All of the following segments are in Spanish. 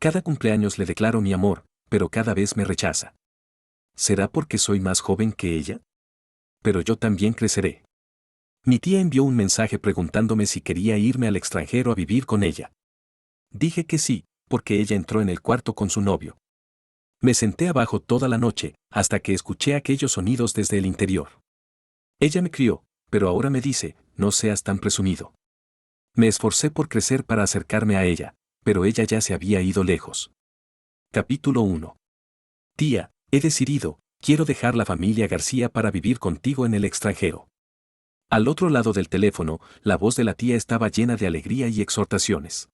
Cada cumpleaños le declaro mi amor, pero cada vez me rechaza. ¿Será porque soy más joven que ella? Pero yo también creceré. Mi tía envió un mensaje preguntándome si quería irme al extranjero a vivir con ella. Dije que sí, porque ella entró en el cuarto con su novio. Me senté abajo toda la noche, hasta que escuché aquellos sonidos desde el interior. Ella me crió, pero ahora me dice, no seas tan presumido. Me esforcé por crecer para acercarme a ella, pero ella ya se había ido lejos. Capítulo 1. Tía, he decidido, quiero dejar la familia García para vivir contigo en el extranjero. Al otro lado del teléfono, la voz de la tía estaba llena de alegría y exhortaciones.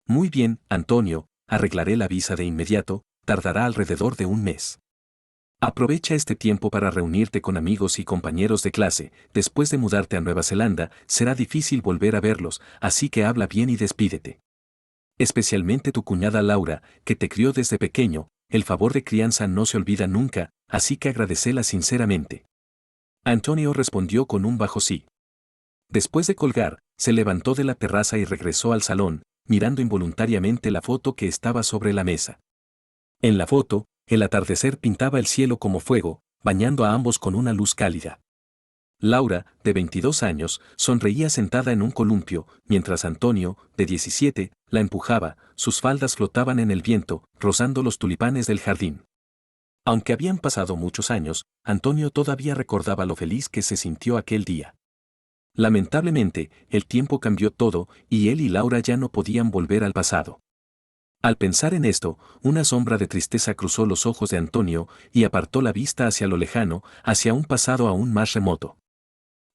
Muy bien, Antonio, arreglaré la visa de inmediato, tardará alrededor de un mes. Aprovecha este tiempo para reunirte con amigos y compañeros de clase, después de mudarte a Nueva Zelanda, será difícil volver a verlos, así que habla bien y despídete. Especialmente tu cuñada Laura, que te crió desde pequeño, el favor de crianza no se olvida nunca, así que agradecela sinceramente. Antonio respondió con un bajo sí. Después de colgar, se levantó de la terraza y regresó al salón, mirando involuntariamente la foto que estaba sobre la mesa. En la foto, el atardecer pintaba el cielo como fuego, bañando a ambos con una luz cálida. Laura, de 22 años, sonreía sentada en un columpio, mientras Antonio, de 17, la empujaba, sus faldas flotaban en el viento, rozando los tulipanes del jardín. Aunque habían pasado muchos años, Antonio todavía recordaba lo feliz que se sintió aquel día. Lamentablemente, el tiempo cambió todo, y él y Laura ya no podían volver al pasado. Al pensar en esto, una sombra de tristeza cruzó los ojos de Antonio y apartó la vista hacia lo lejano, hacia un pasado aún más remoto.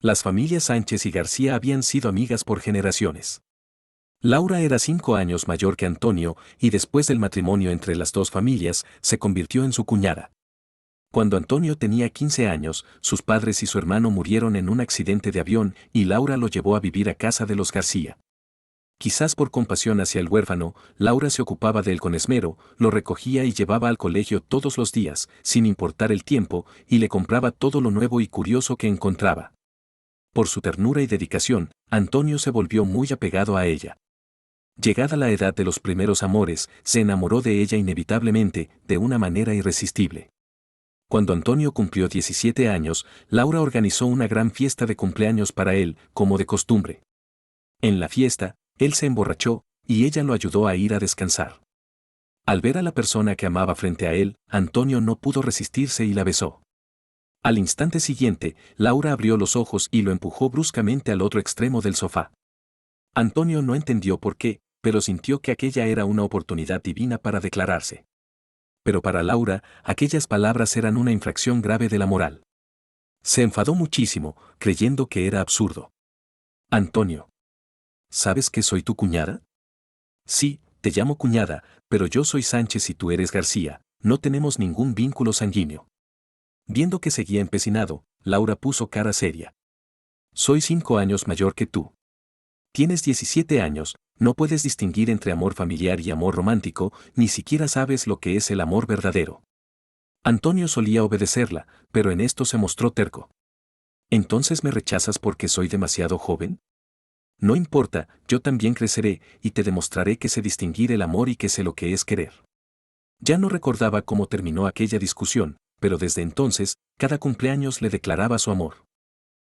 Las familias Sánchez y García habían sido amigas por generaciones. Laura era 5 años mayor que Antonio y después del matrimonio entre las dos familias, se convirtió en su cuñada. Cuando Antonio tenía 15 años, sus padres y su hermano murieron en un accidente de avión y Laura lo llevó a vivir a casa de los García. Quizás por compasión hacia el huérfano, Laura se ocupaba de él con esmero, lo recogía y llevaba al colegio todos los días, sin importar el tiempo, y le compraba todo lo nuevo y curioso que encontraba. Por su ternura y dedicación, Antonio se volvió muy apegado a ella. Llegada la edad de los primeros amores, se enamoró de ella inevitablemente, de una manera irresistible. Cuando Antonio cumplió 17 años, Laura organizó una gran fiesta de cumpleaños para él, como de costumbre. En la fiesta, él se emborrachó, y ella lo ayudó a ir a descansar. Al ver a la persona que amaba frente a él, Antonio no pudo resistirse y la besó. Al instante siguiente, Laura abrió los ojos y lo empujó bruscamente al otro extremo del sofá. Antonio no entendió por qué, pero sintió que aquella era una oportunidad divina para declararse. Pero para Laura, aquellas palabras eran una infracción grave de la moral. Se enfadó muchísimo, creyendo que era absurdo. Antonio. ¿Sabes que soy tu cuñada? Sí, te llamo cuñada, pero yo soy Sánchez y tú eres García, no tenemos ningún vínculo sanguíneo. Viendo que seguía empecinado, Laura puso cara seria. Soy 5 años mayor que tú. Tienes 17 años, no puedes distinguir entre amor familiar y amor romántico, ni siquiera sabes lo que es el amor verdadero. Antonio solía obedecerla, pero en esto se mostró terco. ¿Entonces me rechazas porque soy demasiado joven? No importa, yo también creceré, y te demostraré que sé distinguir el amor y que sé lo que es querer. Ya no recordaba cómo terminó aquella discusión, pero desde entonces, cada cumpleaños le declaraba su amor.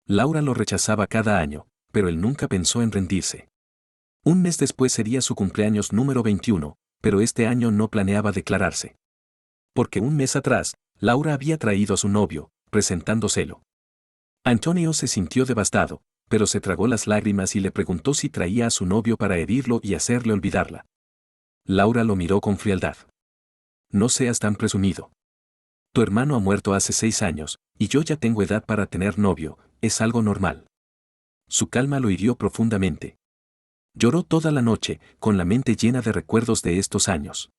Laura lo rechazaba cada año, pero él nunca pensó en rendirse. Un mes después sería su cumpleaños número 21, pero este año no planeaba declararse. Porque un mes atrás, Laura había traído a su novio, presentándoselo. Antonio se sintió devastado, pero se tragó las lágrimas y le preguntó si traía a su novio para herirlo y hacerle olvidarla. Laura lo miró con frialdad. No seas tan presumido. Tu hermano ha muerto hace 6 años, y yo ya tengo edad para tener novio, es algo normal. Su calma lo hirió profundamente. Lloró toda la noche, con la mente llena de recuerdos de estos años.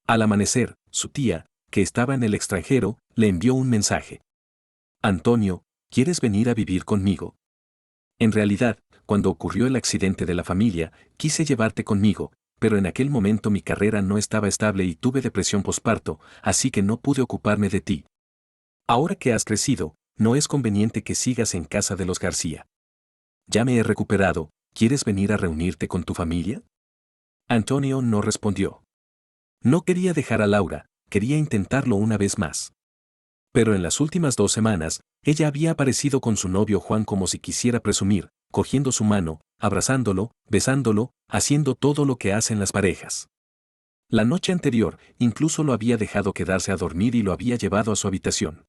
Al amanecer, su tía, que estaba en el extranjero, le envió un mensaje. Antonio, ¿quieres venir a vivir conmigo? En realidad, cuando ocurrió el accidente de la familia, quise llevarte conmigo, pero en aquel momento mi carrera no estaba estable y tuve depresión posparto, así que no pude ocuparme de ti. Ahora que has crecido, no es conveniente que sigas en casa de los García. Ya me he recuperado, ¿quieres venir a reunirte con tu familia? Antonio no respondió. No quería dejar a Laura, quería intentarlo una vez más. Pero en las últimas 2 semanas, ella había aparecido con su novio Juan como si quisiera presumir, cogiendo su mano, abrazándolo, besándolo, haciendo todo lo que hacen las parejas. La noche anterior, incluso lo había dejado quedarse a dormir y lo había llevado a su habitación.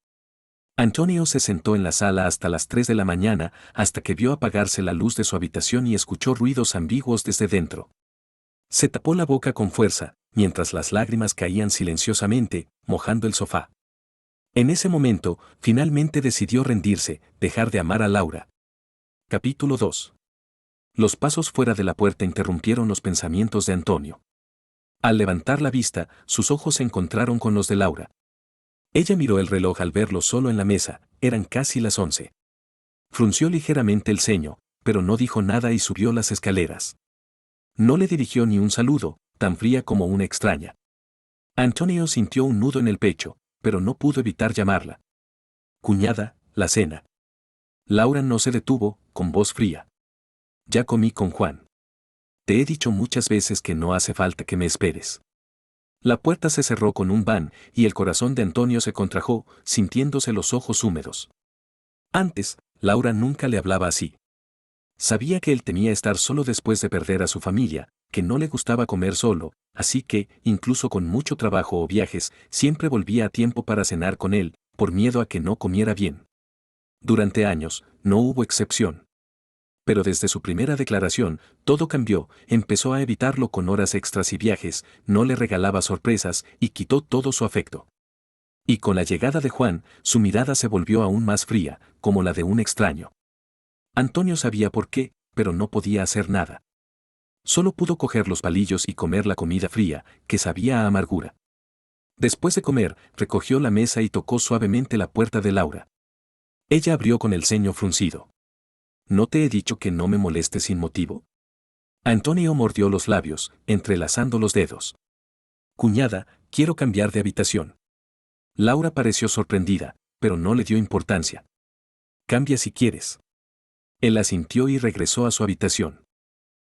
Antonio se sentó en la sala hasta las 3 de la mañana, hasta que vio apagarse la luz de su habitación y escuchó ruidos ambiguos desde dentro. Se tapó la boca con fuerza, mientras las lágrimas caían silenciosamente, mojando el sofá. En ese momento, finalmente decidió rendirse, dejar de amar a Laura. Capítulo 2. Los pasos fuera de la puerta interrumpieron los pensamientos de Antonio. Al levantar la vista, sus ojos se encontraron con los de Laura. Ella miró el reloj al verlo solo en la mesa, eran casi las 11. Frunció ligeramente el ceño, pero no dijo nada y subió las escaleras. No le dirigió ni un saludo, tan fría como una extraña. Antonio sintió un nudo en el pecho, pero no pudo evitar llamarla. Cuñada, la cena. Laura no se detuvo, con voz fría. Ya comí con Juan. Te he dicho muchas veces que no hace falta que me esperes. La puerta se cerró con un van, y el corazón de Antonio se contrajo, sintiéndose los ojos húmedos. Antes, Laura nunca le hablaba así. Sabía que él temía estar solo después de perder a su familia, que no le gustaba comer solo, así que, incluso con mucho trabajo o viajes, siempre volvía a tiempo para cenar con él, por miedo a que no comiera bien. Durante años, no hubo excepción. Pero desde su primera declaración, todo cambió, empezó a evitarlo con horas extras y viajes, no le regalaba sorpresas y quitó todo su afecto. Y con la llegada de Juan, su mirada se volvió aún más fría, como la de un extraño. Antonio sabía por qué, pero no podía hacer nada. Solo pudo coger los palillos y comer la comida fría, que sabía a amargura. Después de comer, recogió la mesa y tocó suavemente la puerta de Laura. Ella abrió con el ceño fruncido. ¿No te he dicho que no me molestes sin motivo? Antonio mordió los labios, entrelazando los dedos. Cuñada, quiero cambiar de habitación. Laura pareció sorprendida, pero no le dio importancia. Cambia si quieres. Él asintió y regresó a su habitación.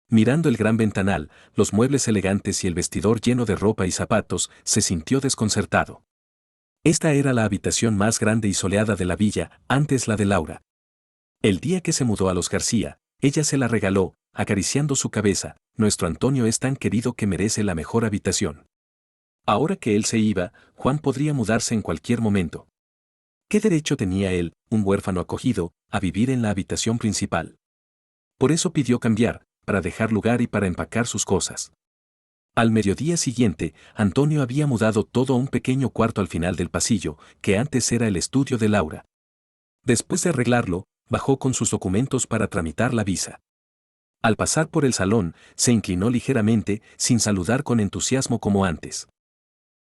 Mirando el gran ventanal, los muebles elegantes y el vestidor lleno de ropa y zapatos, se sintió desconcertado. Esta era la habitación más grande y soleada de la villa, antes la de Laura. El día que se mudó a los García, ella se la regaló, acariciando su cabeza, nuestro Antonio es tan querido que merece la mejor habitación. Ahora que él se iba, Juan podría mudarse en cualquier momento. ¿Qué derecho tenía él, un huérfano acogido, a vivir en la habitación principal? Por eso pidió cambiar, para dejar lugar y para empacar sus cosas. Al mediodía siguiente, Antonio había mudado todo a un pequeño cuarto al final del pasillo, que antes era el estudio de Laura. Después de arreglarlo, bajó con sus documentos para tramitar la visa. Al pasar por el salón, se inclinó ligeramente, sin saludar con entusiasmo como antes.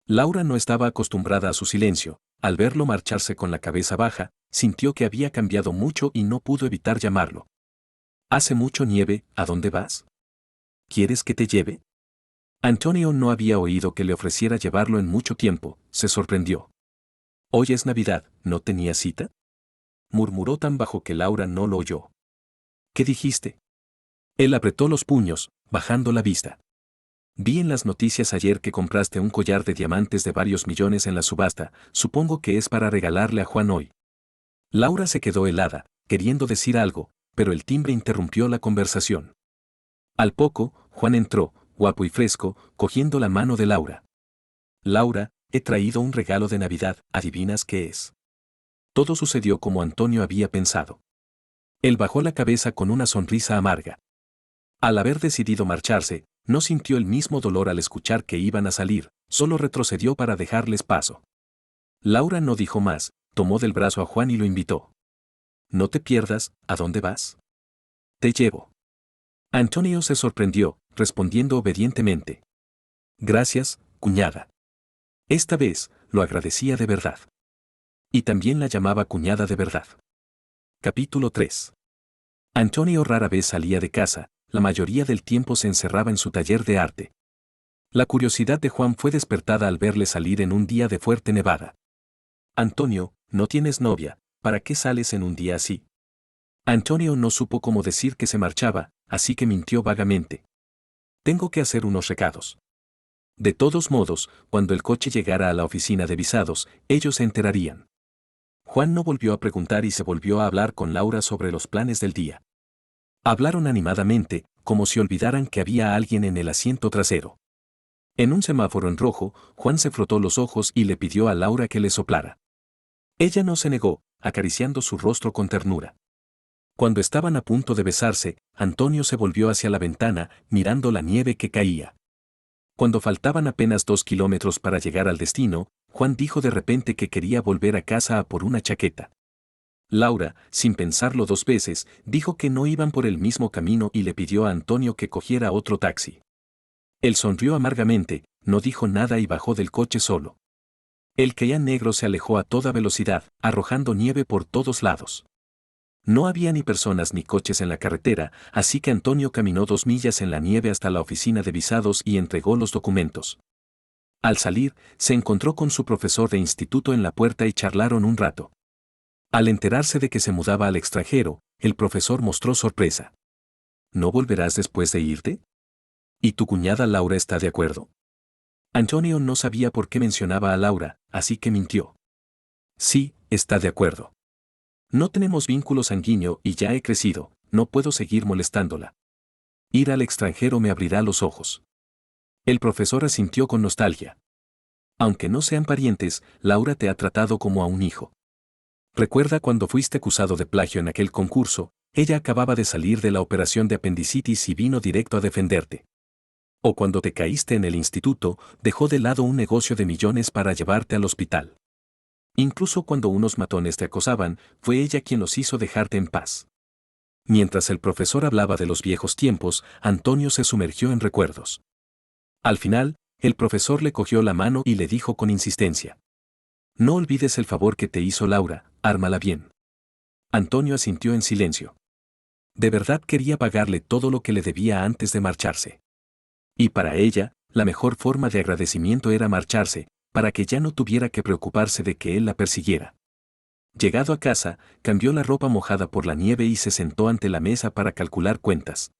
Laura no estaba acostumbrada a su silencio, al verlo marcharse con la cabeza baja, sintió que había cambiado mucho y no pudo evitar llamarlo. Hace mucho nieve, ¿a dónde vas? ¿Quieres que te lleve? Antonio no había oído que le ofreciera llevarlo en mucho tiempo, se sorprendió. Hoy es Navidad, ¿no tenía cita? Murmuró tan bajo que Laura no lo oyó. ¿Qué dijiste? Él apretó los puños, bajando la vista. Vi en las noticias ayer que compraste un collar de diamantes de varios millones en la subasta, supongo que es para regalarle a Juan hoy. Laura se quedó helada, queriendo decir algo, pero el timbre interrumpió la conversación. Al poco, Juan entró, guapo y fresco, cogiendo la mano de Laura. Laura, he traído un regalo de Navidad, ¿adivinas qué es? Todo sucedió como Antonio había pensado. Él bajó la cabeza con una sonrisa amarga. Al haber decidido marcharse, no sintió el mismo dolor al escuchar que iban a salir, solo retrocedió para dejarles paso. Laura no dijo más, tomó del brazo a Juan y lo invitó. No te pierdas, ¿a dónde vas? Te llevo. Antonio se sorprendió, respondiendo obedientemente. Gracias, cuñada. Esta vez, lo agradecía de verdad. Y también la llamaba cuñada de verdad. Capítulo 3. Antonio rara vez salía de casa, la mayoría del tiempo se encerraba en su taller de arte. La curiosidad de Juan fue despertada al verle salir en un día de fuerte nevada. Antonio, no tienes novia, ¿para qué sales en un día así? Antonio no supo cómo decir que se marchaba, así que mintió vagamente. Tengo que hacer unos recados. De todos modos, cuando el coche llegara a la oficina de visados, ellos se enterarían. Juan no volvió a preguntar y se volvió a hablar con Laura sobre los planes del día. Hablaron animadamente, como si olvidaran que había alguien en el asiento trasero. En un semáforo en rojo, Juan se frotó los ojos y le pidió a Laura que le soplara. Ella no se negó, acariciando su rostro con ternura. Cuando estaban a punto de besarse, Antonio se volvió hacia la ventana, mirando la nieve que caía. Cuando faltaban apenas 2 kilómetros para llegar al destino, Juan dijo de repente que quería volver a casa a por una chaqueta. Laura, sin pensarlo 2 veces, dijo que no iban por el mismo camino y le pidió a Antonio que cogiera otro taxi. Él sonrió amargamente, no dijo nada y bajó del coche solo. El Cayenne negro se alejó a toda velocidad, arrojando nieve por todos lados. No había ni personas ni coches en la carretera, así que Antonio caminó 2 millas en la nieve hasta la oficina de visados y entregó los documentos. Al salir, se encontró con su profesor de instituto en la puerta y charlaron un rato. Al enterarse de que se mudaba al extranjero, el profesor mostró sorpresa. ¿No volverás después de irte? ¿Y tu cuñada Laura está de acuerdo? Antonio no sabía por qué mencionaba a Laura, así que mintió. Sí, está de acuerdo. No tenemos vínculo sanguíneo y ya he crecido, no puedo seguir molestándola. Ir al extranjero me abrirá los ojos. El profesor asintió con nostalgia. Aunque no sean parientes, Laura te ha tratado como a un hijo. Recuerda cuando fuiste acusado de plagio en aquel concurso, ella acababa de salir de la operación de apendicitis y vino directo a defenderte. O cuando te caíste en el instituto, dejó de lado un negocio de millones para llevarte al hospital. Incluso cuando unos matones te acosaban, fue ella quien los hizo dejarte en paz. Mientras el profesor hablaba de los viejos tiempos, Antonio se sumergió en recuerdos. Al final, el profesor le cogió la mano y le dijo con insistencia: no olvides el favor que te hizo Laura, ármala bien. Antonio asintió en silencio. De verdad quería pagarle todo lo que le debía antes de marcharse. Y para ella, la mejor forma de agradecimiento era marcharse, para que ya no tuviera que preocuparse de que él la persiguiera. Llegado a casa, cambió la ropa mojada por la nieve y se sentó ante la mesa para calcular cuentas.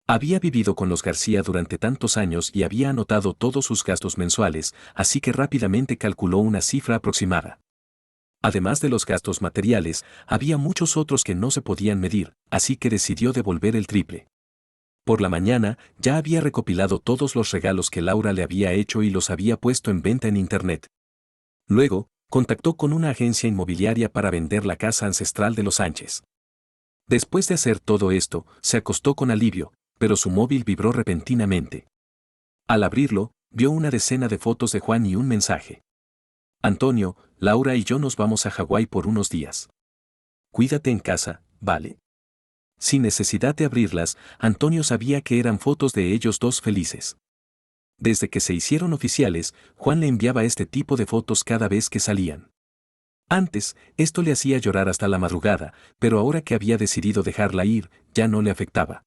Había vivido con los García durante tantos años y había anotado todos sus gastos mensuales, así que rápidamente calculó una cifra aproximada. Además de los gastos materiales, había muchos otros que no se podían medir, así que decidió devolver el triple. Por la mañana, ya había recopilado todos los regalos que Laura le había hecho y los había puesto en venta en Internet. Luego, contactó con una agencia inmobiliaria para vender la casa ancestral de los Sánchez. Después de hacer todo esto, se acostó con alivio, pero su móvil vibró repentinamente. Al abrirlo, vio una decena de fotos de Juan y un mensaje. Antonio, Laura y yo nos vamos a Hawái por unos días. Cuídate en casa, ¿vale? Sin necesidad de abrirlas, Antonio sabía que eran fotos de ellos dos felices. Desde que se hicieron oficiales, Juan le enviaba este tipo de fotos cada vez que salían. Antes, esto le hacía llorar hasta la madrugada, pero ahora que había decidido dejarla ir, ya no le afectaba.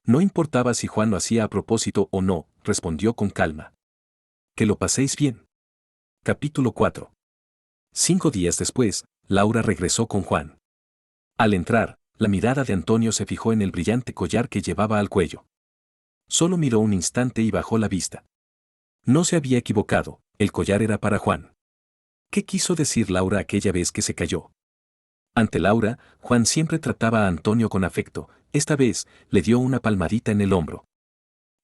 No importaba si Juan lo hacía a propósito o no, respondió con calma. Que lo paséis bien. Capítulo 4. 5 días después, Laura regresó con Juan. Al entrar, la mirada de Antonio se fijó en el brillante collar que llevaba al cuello. Solo miró un instante y bajó la vista. No se había equivocado, el collar era para Juan. ¿Qué quiso decir Laura aquella vez que se cayó? Ante Laura, Juan siempre trataba a Antonio con afecto, esta vez, le dio una palmadita en el hombro.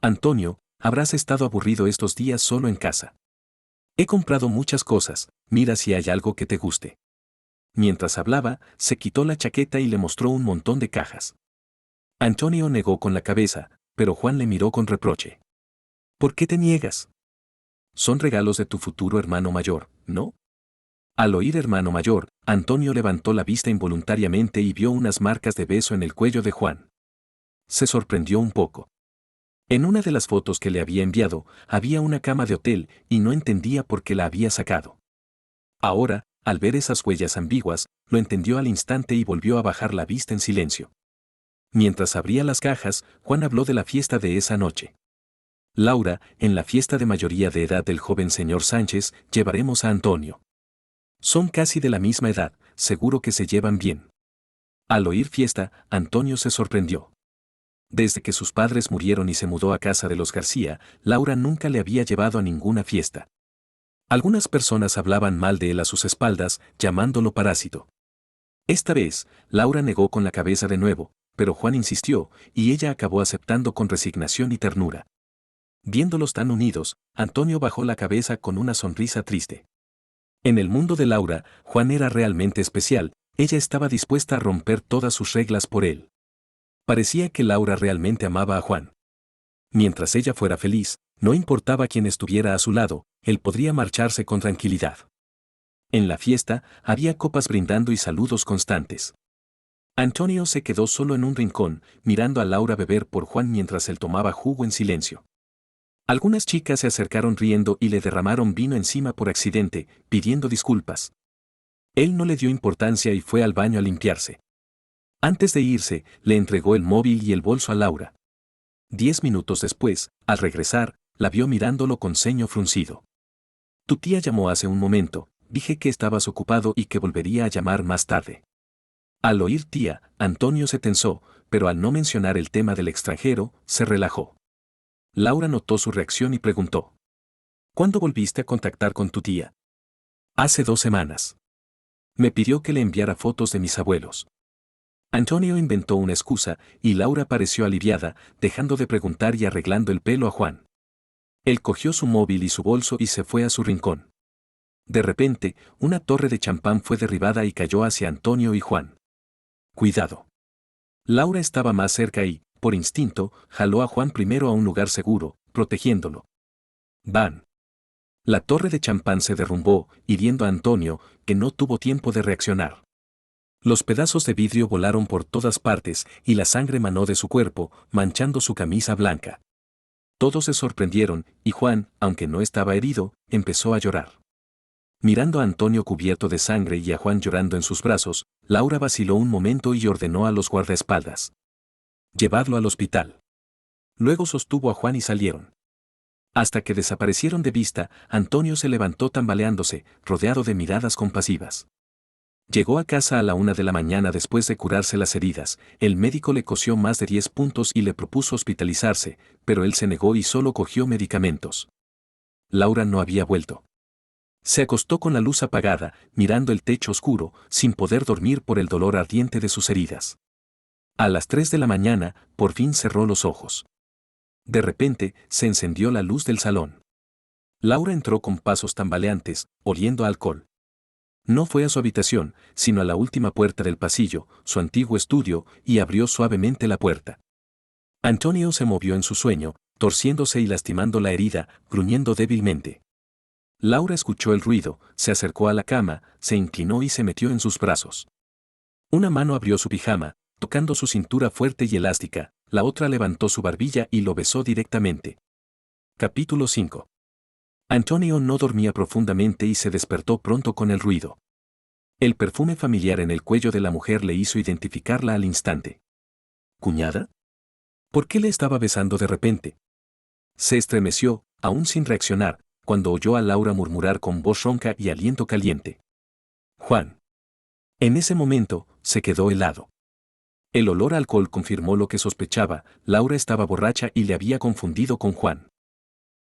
Antonio, habrás estado aburrido estos días solo en casa. He comprado muchas cosas, mira si hay algo que te guste. Mientras hablaba, se quitó la chaqueta y le mostró un montón de cajas. Antonio negó con la cabeza, pero Juan le miró con reproche. ¿Por qué te niegas? Son regalos de tu futuro hermano mayor, ¿no? Al oír hermano mayor, Antonio levantó la vista involuntariamente y vio unas marcas de beso en el cuello de Juan. Se sorprendió un poco. En una de las fotos que le había enviado, había una cama de hotel y no entendía por qué la había sacado. Ahora, al ver esas huellas ambiguas, lo entendió al instante y volvió a bajar la vista en silencio. Mientras abría las cajas, Juan habló de la fiesta de esa noche. Laura, en la fiesta de mayoría de edad del joven señor Sánchez, llevaremos a Antonio. Son casi de la misma edad, seguro que se llevan bien. Al oír fiesta, Antonio se sorprendió. Desde que sus padres murieron y se mudó a casa de los García, Laura nunca le había llevado a ninguna fiesta. Algunas personas hablaban mal de él a sus espaldas, llamándolo parásito. Esta vez, Laura negó con la cabeza de nuevo, pero Juan insistió, y ella acabó aceptando con resignación y ternura. Viéndolos tan unidos, Antonio bajó la cabeza con una sonrisa triste. En el mundo de Laura, Juan era realmente especial, ella estaba dispuesta a romper todas sus reglas por él. Parecía que Laura realmente amaba a Juan. Mientras ella fuera feliz, no importaba quién estuviera a su lado, él podría marcharse con tranquilidad. En la fiesta, había copas brindando y saludos constantes. Antonio se quedó solo en un rincón, mirando a Laura beber por Juan mientras él tomaba jugo en silencio. Algunas chicas se acercaron riendo y le derramaron vino encima por accidente, pidiendo disculpas. Él no le dio importancia y fue al baño a limpiarse. Antes de irse, le entregó el móvil y el bolso a Laura. 10 minutos después, al regresar, la vio mirándolo con ceño fruncido. Tu tía llamó hace un momento, dije que estabas ocupado y que volvería a llamar más tarde. Al oír tía, Antonio se tensó, pero al no mencionar el tema del extranjero, se relajó. Laura notó su reacción y preguntó. ¿Cuándo volviste a contactar con tu tía? Hace 2 semanas. Me pidió que le enviara fotos de mis abuelos. Antonio inventó una excusa y Laura pareció aliviada, dejando de preguntar y arreglando el pelo a Juan. Él cogió su móvil y su bolso y se fue a su rincón. De repente, una torre de champán fue derribada y cayó hacia Antonio y Juan. Cuidado. Laura estaba más cerca y, por instinto, jaló a Juan primero a un lugar seguro, protegiéndolo. ¡Bam! La torre de champán se derrumbó, hiriendo a Antonio, que no tuvo tiempo de reaccionar. Los pedazos de vidrio volaron por todas partes y la sangre manó de su cuerpo, manchando su camisa blanca. Todos se sorprendieron, y Juan, aunque no estaba herido, empezó a llorar. Mirando a Antonio cubierto de sangre y a Juan llorando en sus brazos, Laura vaciló un momento y ordenó a los guardaespaldas. Llevadlo al hospital. Luego sostuvo a Juan y salieron. Hasta que desaparecieron de vista, Antonio se levantó tambaleándose, rodeado de miradas compasivas. Llegó a casa a la 1 de la mañana después de curarse las heridas, el médico le cosió más de 10 puntos y le propuso hospitalizarse, pero él se negó y solo cogió medicamentos. Laura no había vuelto. Se acostó con la luz apagada, mirando el techo oscuro, sin poder dormir por el dolor ardiente de sus heridas. A las 3 de la mañana, por fin cerró los ojos. De repente, se encendió la luz del salón. Laura entró con pasos tambaleantes, oliendo a alcohol. No fue a su habitación, sino a la última puerta del pasillo, su antiguo estudio, y abrió suavemente la puerta. Antonio se movió en su sueño, torciéndose y lastimando la herida, gruñendo débilmente. Laura escuchó el ruido, se acercó a la cama, se inclinó y se metió en sus brazos. Una mano abrió su pijama, tocando su cintura fuerte y elástica, la otra levantó su barbilla y lo besó directamente. Capítulo 5. Antonio no dormía profundamente y se despertó pronto con el ruido. El perfume familiar en el cuello de la mujer le hizo identificarla al instante. ¿Cuñada? ¿Por qué le estaba besando de repente? Se estremeció, aún sin reaccionar, cuando oyó a Laura murmurar con voz ronca y aliento caliente. Juan. En ese momento, se quedó helado. El olor a alcohol confirmó lo que sospechaba, Laura estaba borracha y le había confundido con Juan.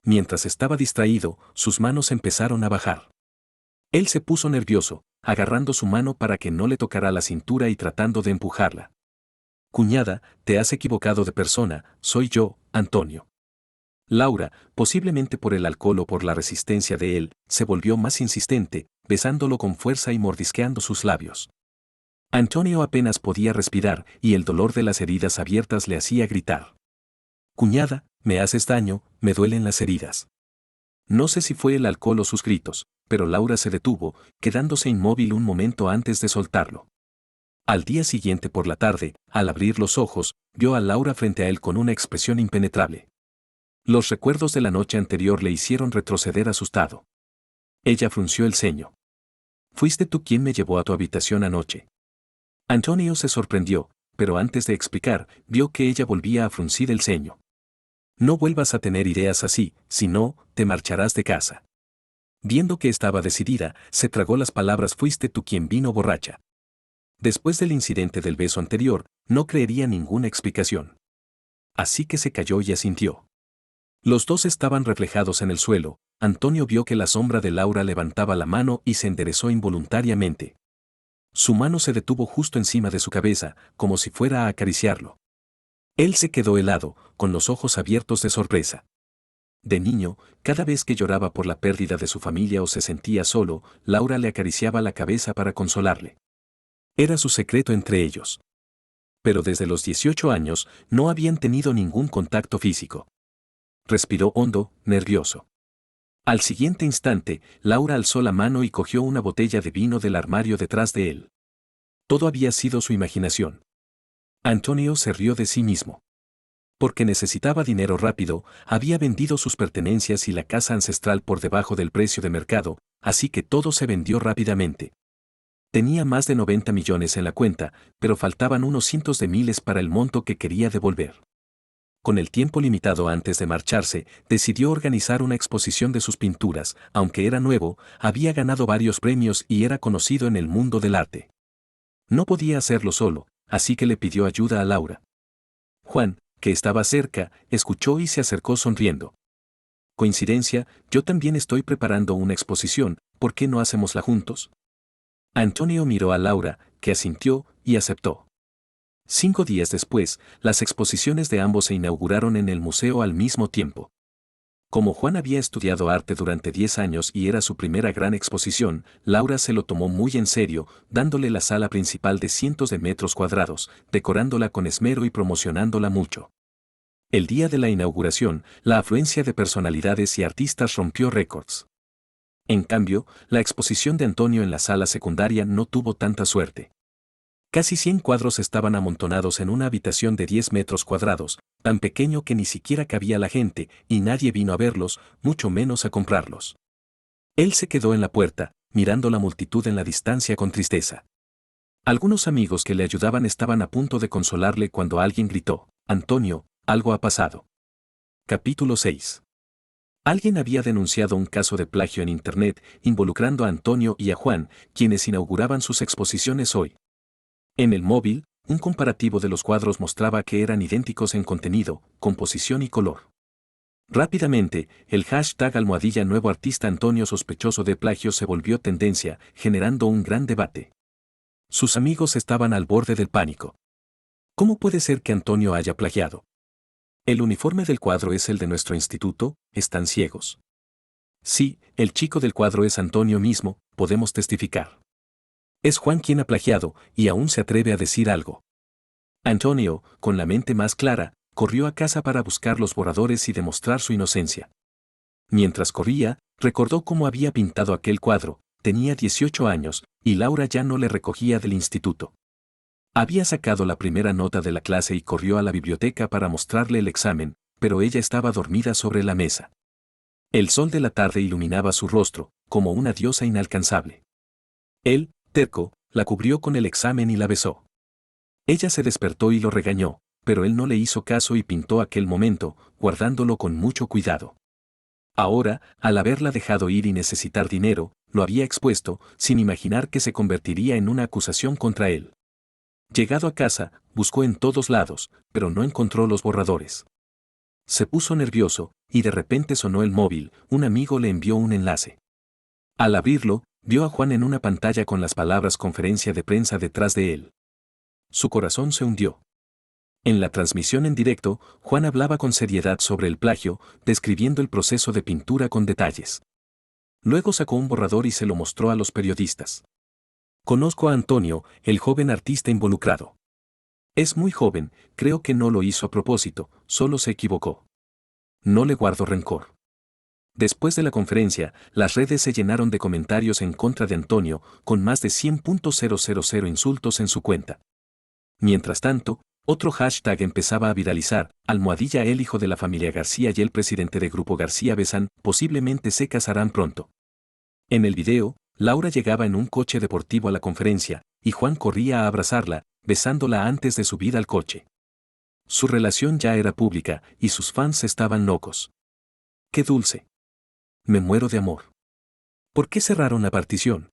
Mientras estaba distraído, sus manos empezaron a bajar. Él se puso nervioso, agarrando su mano para que no le tocara la cintura y tratando de empujarla. Cuñada, te has equivocado de persona, soy yo, Antonio. Laura, posiblemente por el alcohol o por la resistencia de él, se volvió más insistente, besándolo con fuerza y mordisqueando sus labios. Antonio apenas podía respirar y el dolor de las heridas abiertas le hacía gritar. Cuñada, me haces daño, me duelen las heridas. No sé si fue el alcohol o sus gritos, pero Laura se detuvo, quedándose inmóvil un momento antes de soltarlo. Al día siguiente por la tarde, al abrir los ojos, vio a Laura frente a él con una expresión impenetrable. Los recuerdos de la noche anterior le hicieron retroceder asustado. Ella frunció el ceño. ¿Fuiste tú quien me llevó a tu habitación anoche? Antonio se sorprendió, pero antes de explicar, vio que ella volvía a fruncir el ceño. No vuelvas a tener ideas así, si no, te marcharás de casa. Viendo que estaba decidida, se tragó las palabras fuiste tú quien vino borracha. Después del incidente del beso anterior, no creería ninguna explicación. así que se calló y asintió. Los dos estaban reflejados en el suelo. Antonio vio que la sombra de Laura levantaba la mano y se enderezó involuntariamente. Su mano se detuvo justo encima de su cabeza, como si fuera a acariciarlo. Él se quedó helado, con los ojos abiertos de sorpresa. De niño, cada vez que lloraba por la pérdida de su familia o se sentía solo, Laura le acariciaba la cabeza para consolarle. Era su secreto entre ellos. Pero desde los 18 años no habían tenido ningún contacto físico. Respiró hondo, nervioso. Al siguiente instante, Laura alzó la mano y cogió una botella de vino del armario detrás de él. Todo había sido su imaginación. Antonio se rió de sí mismo. Porque necesitaba dinero rápido, había vendido sus pertenencias y la casa ancestral por debajo del precio de mercado, así que todo se vendió rápidamente. Tenía más de 90 millones en la cuenta, pero faltaban unos cientos de miles para el monto que quería devolver. Con el tiempo limitado antes de marcharse, decidió organizar una exposición de sus pinturas. Aunque era nuevo, había ganado varios premios y era conocido en el mundo del arte. No podía hacerlo solo, así que le pidió ayuda a Laura. Juan, que estaba cerca, escuchó y se acercó sonriendo. Coincidencia, yo también estoy preparando una exposición, ¿por qué no hacemosla juntos? Antonio miró a Laura, que asintió y aceptó. 5 días después, las exposiciones de ambos se inauguraron en el museo al mismo tiempo. Como Juan había estudiado arte durante 10 años y era su primera gran exposición, Laura se lo tomó muy en serio, dándole la sala principal de cientos de metros cuadrados, decorándola con esmero y promocionándola mucho. El día de la inauguración, la afluencia de personalidades y artistas rompió récords. En cambio, la exposición de Antonio en la sala secundaria no tuvo tanta suerte. Casi 100 cuadros estaban amontonados en una habitación de 10 metros cuadrados, tan pequeño que ni siquiera cabía la gente, y nadie vino a verlos, mucho menos a comprarlos. Él se quedó en la puerta, mirando la multitud en la distancia con tristeza. Algunos amigos que le ayudaban estaban a punto de consolarle cuando alguien gritó: «Antonio, algo ha pasado». Capítulo 6. Alguien había denunciado un caso de plagio en Internet, involucrando a Antonio y a Juan, quienes inauguraban sus exposiciones hoy. En el móvil, un comparativo de los cuadros mostraba que eran idénticos en contenido, composición y color. Rápidamente, el hashtag #nuevo artista Antonio sospechoso de plagio se volvió tendencia, generando un gran debate. Sus amigos estaban al borde del pánico. ¿Cómo puede ser que Antonio haya plagiado? El uniforme del cuadro es el de nuestro instituto, ¿están ciegos? Sí, el chico del cuadro es Antonio mismo, podemos testificar. Es Juan quien ha plagiado, y aún se atreve a decir algo. Antonio, con la mente más clara, corrió a casa para buscar los borradores y demostrar su inocencia. Mientras corría, recordó cómo había pintado aquel cuadro, tenía 18 años, y Laura ya no le recogía del instituto. Había sacado la primera nota de la clase y corrió a la biblioteca para mostrarle el examen, pero ella estaba dormida sobre la mesa. El sol de la tarde iluminaba su rostro, como una diosa inalcanzable. Él, terco, la cubrió con el examen y la besó. Ella se despertó y lo regañó, pero él no le hizo caso y pintó aquel momento, guardándolo con mucho cuidado. Ahora, al haberla dejado ir y necesitar dinero, lo había expuesto, sin imaginar que se convertiría en una acusación contra él. Llegado a casa, buscó en todos lados, pero no encontró los borradores. Se puso nervioso, y de repente sonó el móvil, un amigo le envió un enlace. Al abrirlo, vio a Juan en una pantalla con las palabras conferencia de prensa detrás de él. Su corazón se hundió. En la transmisión en directo, Juan hablaba con seriedad sobre el plagio, describiendo el proceso de pintura con detalles. Luego sacó un borrador y se lo mostró a los periodistas. Conozco a Antonio, el joven artista involucrado. Es muy joven, creo que no lo hizo a propósito, solo se equivocó. No le guardo rencor. Después de la conferencia, las redes se llenaron de comentarios en contra de Antonio, con más de 100.000 insultos en su cuenta. Mientras tanto, otro hashtag empezaba a viralizar: el hijo de la familia García y el presidente de Grupo García besan, posiblemente se casarán pronto. En el video, Laura llegaba en un coche deportivo a la conferencia, y Juan corría a abrazarla, besándola antes de subir al coche. Su relación ya era pública, y sus fans estaban locos. ¡Qué dulce! Me muero de amor. ¿Por qué cerraron la partición?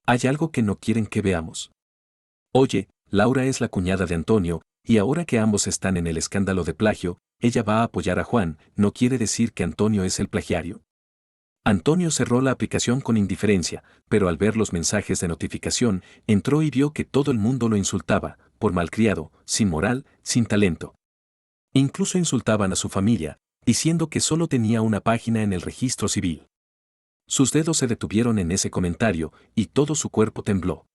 ¿Hay algo que no quieren que veamos? Oye, Laura es la cuñada de Antonio, Y ahora que ambos están en el escándalo de plagio, ella va a apoyar a Juan, ¿no quiere decir que Antonio es el plagiario? Antonio cerró la aplicación con indiferencia, pero al ver los mensajes de notificación, entró y vio que todo el mundo lo insultaba, por malcriado, sin moral, sin talento. Incluso insultaban a su familia, diciendo que solo tenía una página en el registro civil. Sus dedos se detuvieron en ese comentario, y todo su cuerpo tembló.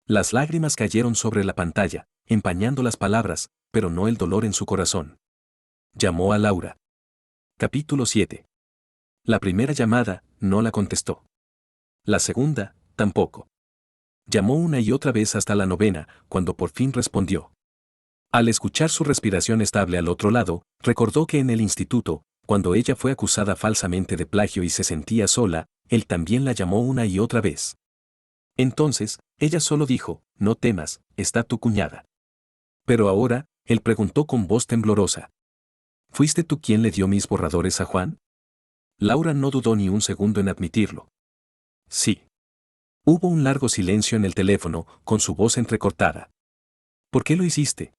Las lágrimas cayeron sobre la pantalla, empañando las palabras, pero no el dolor en su corazón. Llamó a Laura. Capítulo 7. La primera llamada, no la contestó. La segunda, tampoco. Llamó una y otra vez hasta la novena, cuando por fin respondió. Al escuchar su respiración estable al otro lado, recordó que en el instituto, cuando ella fue acusada falsamente de plagio y se sentía sola, él también la llamó una y otra vez. Entonces, ella solo dijo, no temas, está tu cuñada. Pero ahora, él preguntó con voz temblorosa. ¿Fuiste tú quien le dio mis borradores a Juan? Laura no dudó ni un segundo en admitirlo. Sí. Hubo un largo silencio en el teléfono, con su voz entrecortada. ¿Por qué lo hiciste?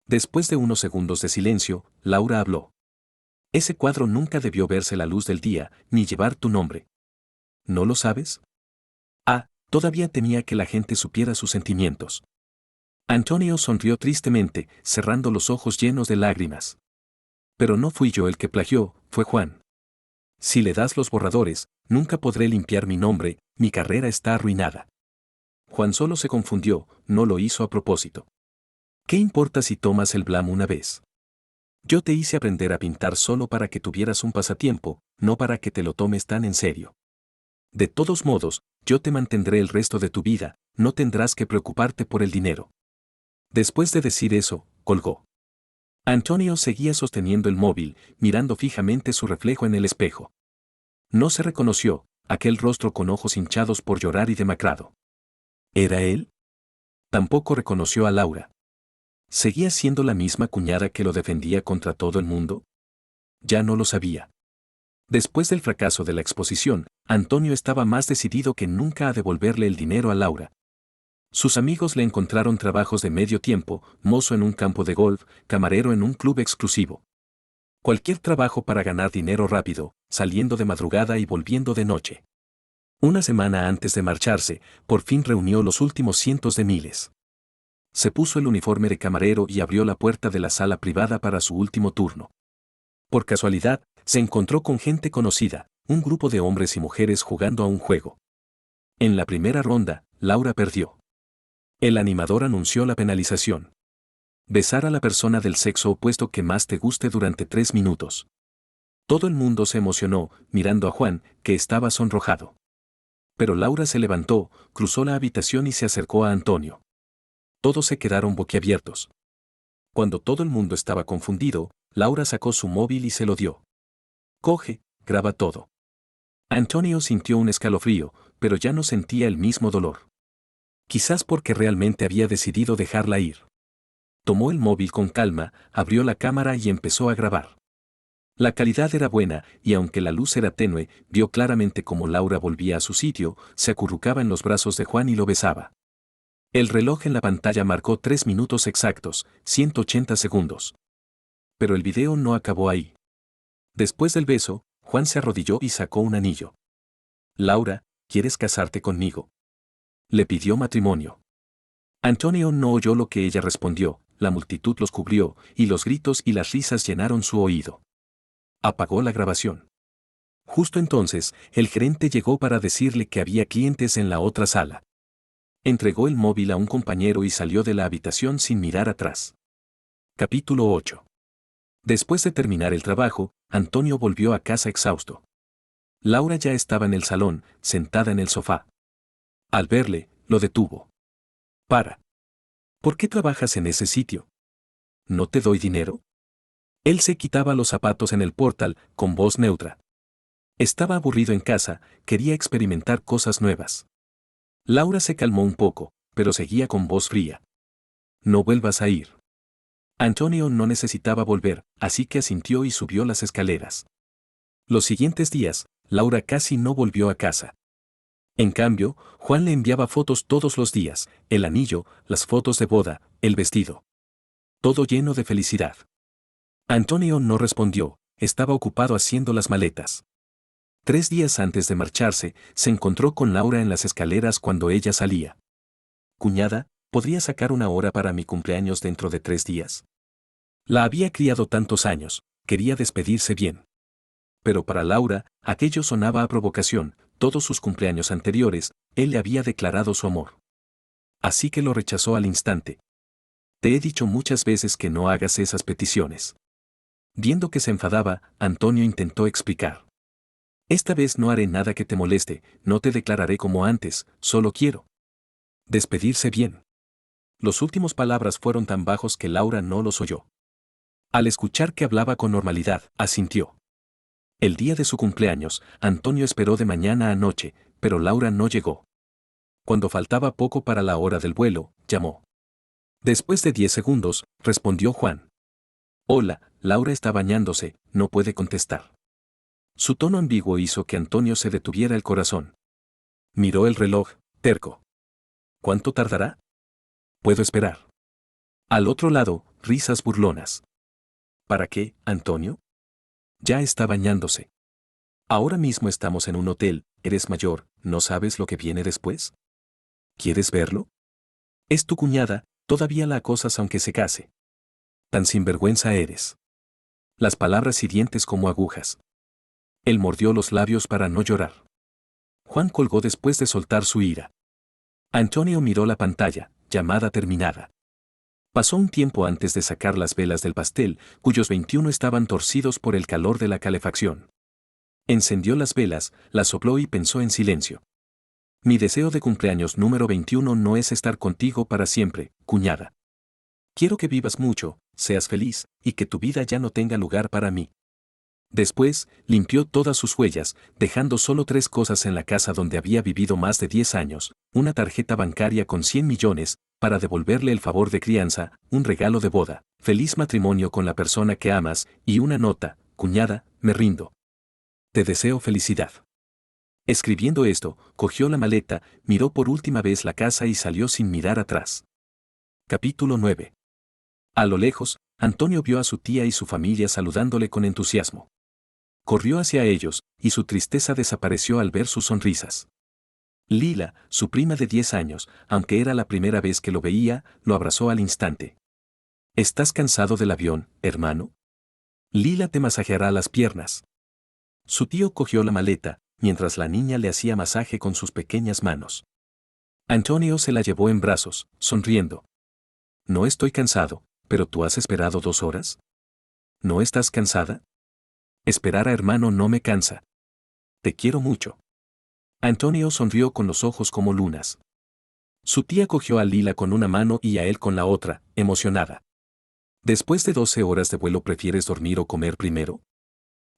Después de unos segundos de silencio, Laura habló. Ese cuadro nunca debió verse la luz del día, ni llevar tu nombre. ¿No lo sabes? Ah, todavía temía que la gente supiera sus sentimientos. Antonio sonrió tristemente, cerrando los ojos llenos de lágrimas. Pero no fui yo el que plagió, fue Juan. Si le das los borradores, nunca podré limpiar mi nombre, mi carrera está arruinada. Juan solo se confundió, no lo hizo a propósito. ¿Qué importa si tomas el blam una vez? Yo te hice aprender a pintar solo para que tuvieras un pasatiempo, no para que te lo tomes tan en serio. De todos modos, yo te mantendré el resto de tu vida, no tendrás que preocuparte por el dinero. Después de decir eso, colgó. Antonio seguía sosteniendo el móvil, mirando fijamente su reflejo en el espejo. No se reconoció, aquel rostro con ojos hinchados por llorar y demacrado. ¿Era él? Tampoco reconoció a Laura. ¿Seguía siendo la misma cuñada que lo defendía contra todo el mundo? Ya no lo sabía. Después del fracaso de la exposición, Antonio estaba más decidido que nunca a devolverle el dinero a Laura. Sus amigos le encontraron trabajos de medio tiempo, mozo en un campo de golf, camarero en un club exclusivo. Cualquier trabajo para ganar dinero rápido, saliendo de madrugada y volviendo de noche. Una semana antes de marcharse, por fin reunió los últimos cientos de miles. Se puso el uniforme de camarero y abrió la puerta de la sala privada para su último turno. Por casualidad, se encontró con gente conocida, un grupo de hombres y mujeres jugando a un juego. En la primera ronda, Laura perdió. El animador anunció la penalización. Besar a la persona del sexo opuesto que más te guste durante 3 minutos. Todo el mundo se emocionó, mirando a Juan, que estaba sonrojado. Pero Laura se levantó, cruzó la habitación y se acercó a Antonio. Todos se quedaron boquiabiertos. Cuando todo el mundo estaba confundido, Laura sacó su móvil y se lo dio. Coge, graba todo. Antonio sintió un escalofrío, pero ya no sentía el mismo dolor. Quizás porque realmente había decidido dejarla ir. Tomó el móvil con calma, abrió la cámara y empezó a grabar. La calidad era buena, y aunque la luz era tenue, vio claramente cómo Laura volvía a su sitio, se acurrucaba en los brazos de Juan y lo besaba. El reloj en la pantalla marcó 3 minutos exactos, 180 segundos. Pero el video no acabó ahí. Después del beso, Juan se arrodilló y sacó un anillo. Laura, ¿quieres casarte conmigo? Le pidió matrimonio. Antonio no oyó lo que ella respondió, la multitud los cubrió, y los gritos y las risas llenaron su oído. Apagó la grabación. Justo entonces, el gerente llegó para decirle que había clientes en la otra sala. Entregó el móvil a un compañero y salió de la habitación sin mirar atrás. Capítulo 8. Después de terminar el trabajo, Antonio volvió a casa exhausto. Laura ya estaba en el salón, sentada en el sofá. Al verle, lo detuvo. Para. ¿Por qué trabajas en ese sitio? ¿No te doy dinero? Él se quitaba los zapatos en el portal, con voz neutra. Estaba aburrido en casa, quería experimentar cosas nuevas. Laura se calmó un poco, pero seguía con voz fría. No vuelvas a ir. Antonio no necesitaba volver, así que asintió y subió las escaleras. Los siguientes días, Laura casi no volvió a casa. En cambio, Juan le enviaba fotos todos los días, el anillo, las fotos de boda, el vestido. todo lleno de felicidad. Antonio no respondió, estaba ocupado haciendo las maletas. 3 días antes de marcharse, se encontró con Laura en las escaleras cuando ella salía. Cuñada, ¿podría sacar una hora para mi cumpleaños dentro de 3 días? La había criado tantos años, quería despedirse bien. Pero para Laura, aquello sonaba a provocación, todos sus cumpleaños anteriores, él le había declarado su amor. Así que lo rechazó al instante. Te he dicho muchas veces que no hagas esas peticiones. Viendo que se enfadaba, Antonio intentó explicar. Esta vez no haré nada que te moleste, no te declararé como antes, solo quiero despedirse bien. Los últimos palabras fueron tan bajos que Laura no los oyó. Al escuchar que hablaba con normalidad, asintió. El día de su cumpleaños, Antonio esperó de mañana a noche, pero Laura no llegó. Cuando faltaba poco para la hora del vuelo, llamó. Después de 10 segundos, respondió Juan. Hola, Laura está bañándose, no puede contestar. Su tono ambiguo hizo que Antonio se detuviera el corazón. Miró el reloj, terco. ¿Cuánto tardará? Puedo esperar. Al otro lado, risas burlonas. ¿Para qué, Antonio? Ya está bañándose. Ahora mismo estamos en un hotel, eres mayor, ¿no sabes lo que viene después? ¿Quieres verlo? Es tu cuñada, todavía la acosas aunque se case. Tan sinvergüenza eres. Las palabras hirientes como agujas. Él mordió los labios para no llorar. Juan colgó después de soltar su ira. Antonio miró la pantalla, llamada terminada. Pasó un tiempo antes de sacar las velas del pastel, cuyos 21 estaban torcidos por el calor de la calefacción. Encendió las velas, las sopló y pensó en silencio. Mi deseo de cumpleaños número 21 no es estar contigo para siempre, cuñada. Quiero que vivas mucho, seas feliz, y que tu vida ya no tenga lugar para mí. Después, limpió todas sus huellas, dejando solo 3 cosas en la casa donde había vivido más de 10 años, una tarjeta bancaria con 100 millones, para devolverle el favor de crianza, un regalo de boda, feliz matrimonio con la persona que amas, y una nota, cuñada, me rindo. Te deseo felicidad. Escribiendo esto, cogió la maleta, miró por última vez la casa y salió sin mirar atrás. Capítulo 9. A lo lejos, Antonio vio a su tía y su familia saludándole con entusiasmo. Corrió hacia ellos, y su tristeza desapareció al ver sus sonrisas. Lila, su prima de 10 años, aunque era la primera vez que lo veía, lo abrazó al instante. ¿Estás cansado del avión, hermano? Lila te masajeará las piernas. Su tío cogió la maleta, mientras la niña le hacía masaje con sus pequeñas manos. Antonio se la llevó en brazos, sonriendo. No estoy cansado, pero tú has esperado 2 horas. ¿No estás cansada? Esperar a hermano no me cansa. Te quiero mucho. Antonio sonrió con los ojos como lunas. Su tía cogió a Lila con una mano y a él con la otra, emocionada. Después de 12 horas de vuelo, ¿prefieres dormir o comer primero?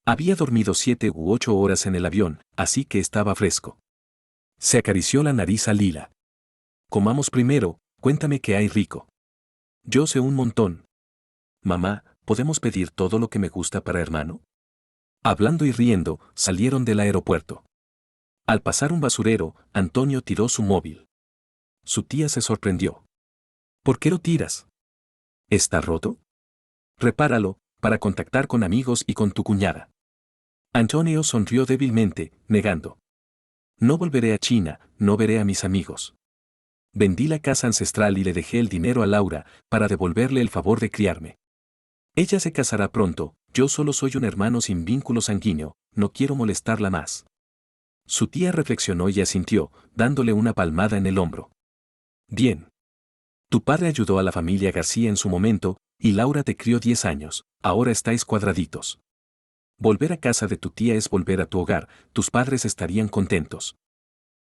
Había dormido 7 u 8 horas en el avión, así que estaba fresco. Se acarició la nariz a Lila. Comamos primero, cuéntame qué hay rico. Yo sé un montón. Mamá, ¿podemos pedir todo lo que me gusta para hermano? Hablando y riendo, salieron del aeropuerto. Al pasar un basurero, Antonio tiró su móvil. Su tía se sorprendió. ¿Por qué lo tiras? ¿Está roto? Repáralo, para contactar con amigos y con tu cuñada. Antonio sonrió débilmente, negando. No volveré a China, no veré a mis amigos. Vendí la casa ancestral y le dejé el dinero a Laura, para devolverle el favor de criarme. Ella se casará pronto, yo solo soy un hermano sin vínculo sanguíneo, no quiero molestarla más. Su tía reflexionó y asintió, dándole una palmada en el hombro. Bien. Tu padre ayudó a la familia García en su momento, y Laura te crió 10 años, ahora estáis cuadraditos. Volver a casa de tu tía es volver a tu hogar, tus padres estarían contentos.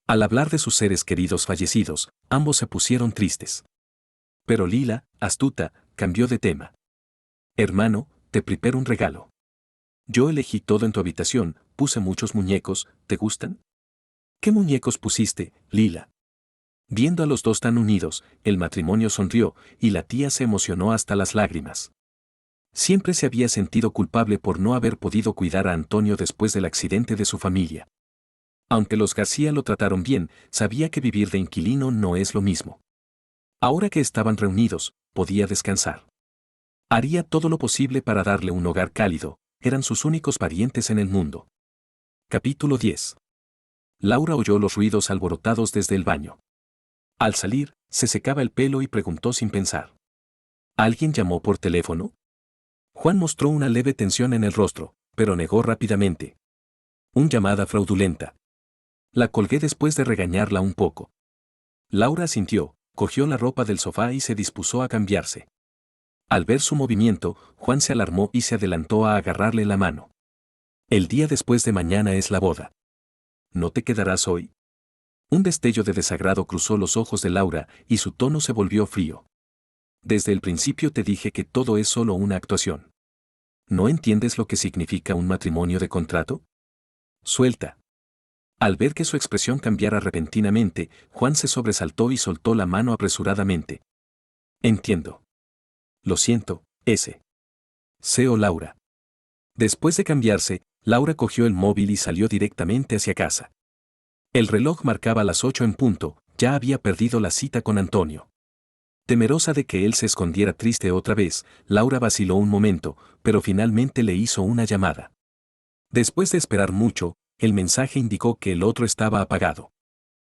Al hablar de sus seres queridos fallecidos, ambos se pusieron tristes. Pero Lila, astuta, cambió de tema. Hermano, te preparo un regalo. Yo elegí todo en tu habitación, puse muchos muñecos, ¿te gustan? ¿Qué muñecos pusiste, Lila? Viendo a los dos tan unidos, el matrimonio sonrió, y la tía se emocionó hasta las lágrimas. Siempre se había sentido culpable por no haber podido cuidar a Antonio después del accidente de su familia. Aunque los García lo trataron bien, sabía que vivir de inquilino no es lo mismo. Ahora que estaban reunidos, podía descansar. Haría todo lo posible para darle un hogar cálido, eran sus únicos parientes en el mundo. Capítulo 10. Laura oyó los ruidos alborotados desde el baño. Al salir, se secaba el pelo y preguntó sin pensar. ¿Alguien llamó por teléfono? Juan mostró una leve tensión en el rostro, pero negó rápidamente. Una llamada fraudulenta. La colgué después de regañarla un poco. Laura asintió, cogió la ropa del sofá y se dispuso a cambiarse. Al ver su movimiento, Juan se alarmó y se adelantó a agarrarle la mano. El día después de mañana es la boda. ¿No te quedarás hoy? Un destello de desagrado cruzó los ojos de Laura y su tono se volvió frío. Desde el principio te dije que todo es solo una actuación. ¿No entiendes lo que significa un matrimonio de contrato? Suelta. Al ver que su expresión cambiara repentinamente, Juan se sobresaltó y soltó la mano apresuradamente. Entiendo. Lo siento, Seo Laura. Después de cambiarse, Laura cogió el móvil y salió directamente hacia casa. El reloj marcaba las 8 en punto, ya había perdido la cita con Antonio. Temerosa de que él se escondiera triste otra vez, Laura vaciló un momento, pero finalmente le hizo una llamada. Después de esperar mucho, el mensaje indicó que el otro estaba apagado.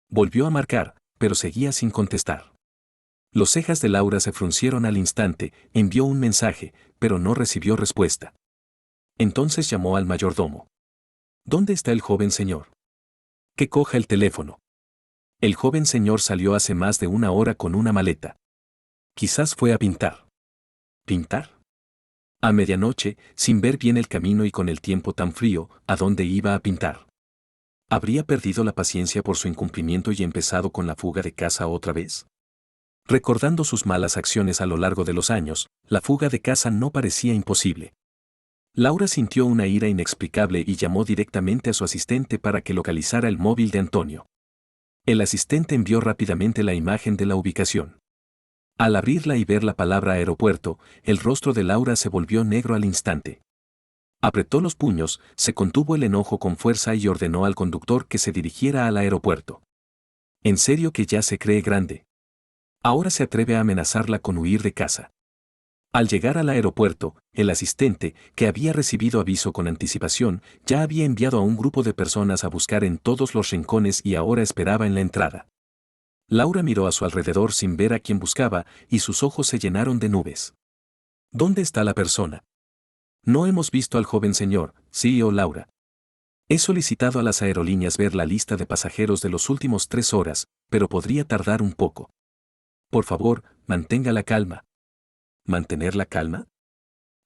Volvió a marcar, pero seguía sin contestar. Los cejas de Laura se fruncieron al instante, envió un mensaje, pero no recibió respuesta. Entonces llamó al mayordomo. ¿Dónde está el joven señor? Que coja el teléfono. El joven señor salió hace más de una hora con una maleta. Quizás fue a pintar. ¿Pintar? A medianoche, sin ver bien el camino y con el tiempo tan frío, ¿a dónde iba a pintar? ¿Habría perdido la paciencia por su incumplimiento y empezado con la fuga de casa otra vez? Recordando sus malas acciones a lo largo de los años, la fuga de casa no parecía imposible. Laura sintió una ira inexplicable y llamó directamente a su asistente para que localizara el móvil de Antonio. El asistente envió rápidamente la imagen de la ubicación. Al abrirla y ver la palabra aeropuerto, el rostro de Laura se volvió negro al instante. Apretó los puños, se contuvo el enojo con fuerza y ordenó al conductor que se dirigiera al aeropuerto. ¿En serio que ya se cree grande? Ahora se atreve a amenazarla con huir de casa. Al llegar al aeropuerto, el asistente, que había recibido aviso con anticipación, ya había enviado a un grupo de personas a buscar en todos los rincones y ahora esperaba en la entrada. Laura miró a su alrededor sin ver a quién buscaba y sus ojos se llenaron de nubes. ¿Dónde está la persona? No hemos visto al joven señor, CEO Laura. He solicitado a las aerolíneas ver la lista de pasajeros de los últimos 3 horas, pero podría tardar un poco. Por favor, mantenga la calma. ¿Mantener la calma?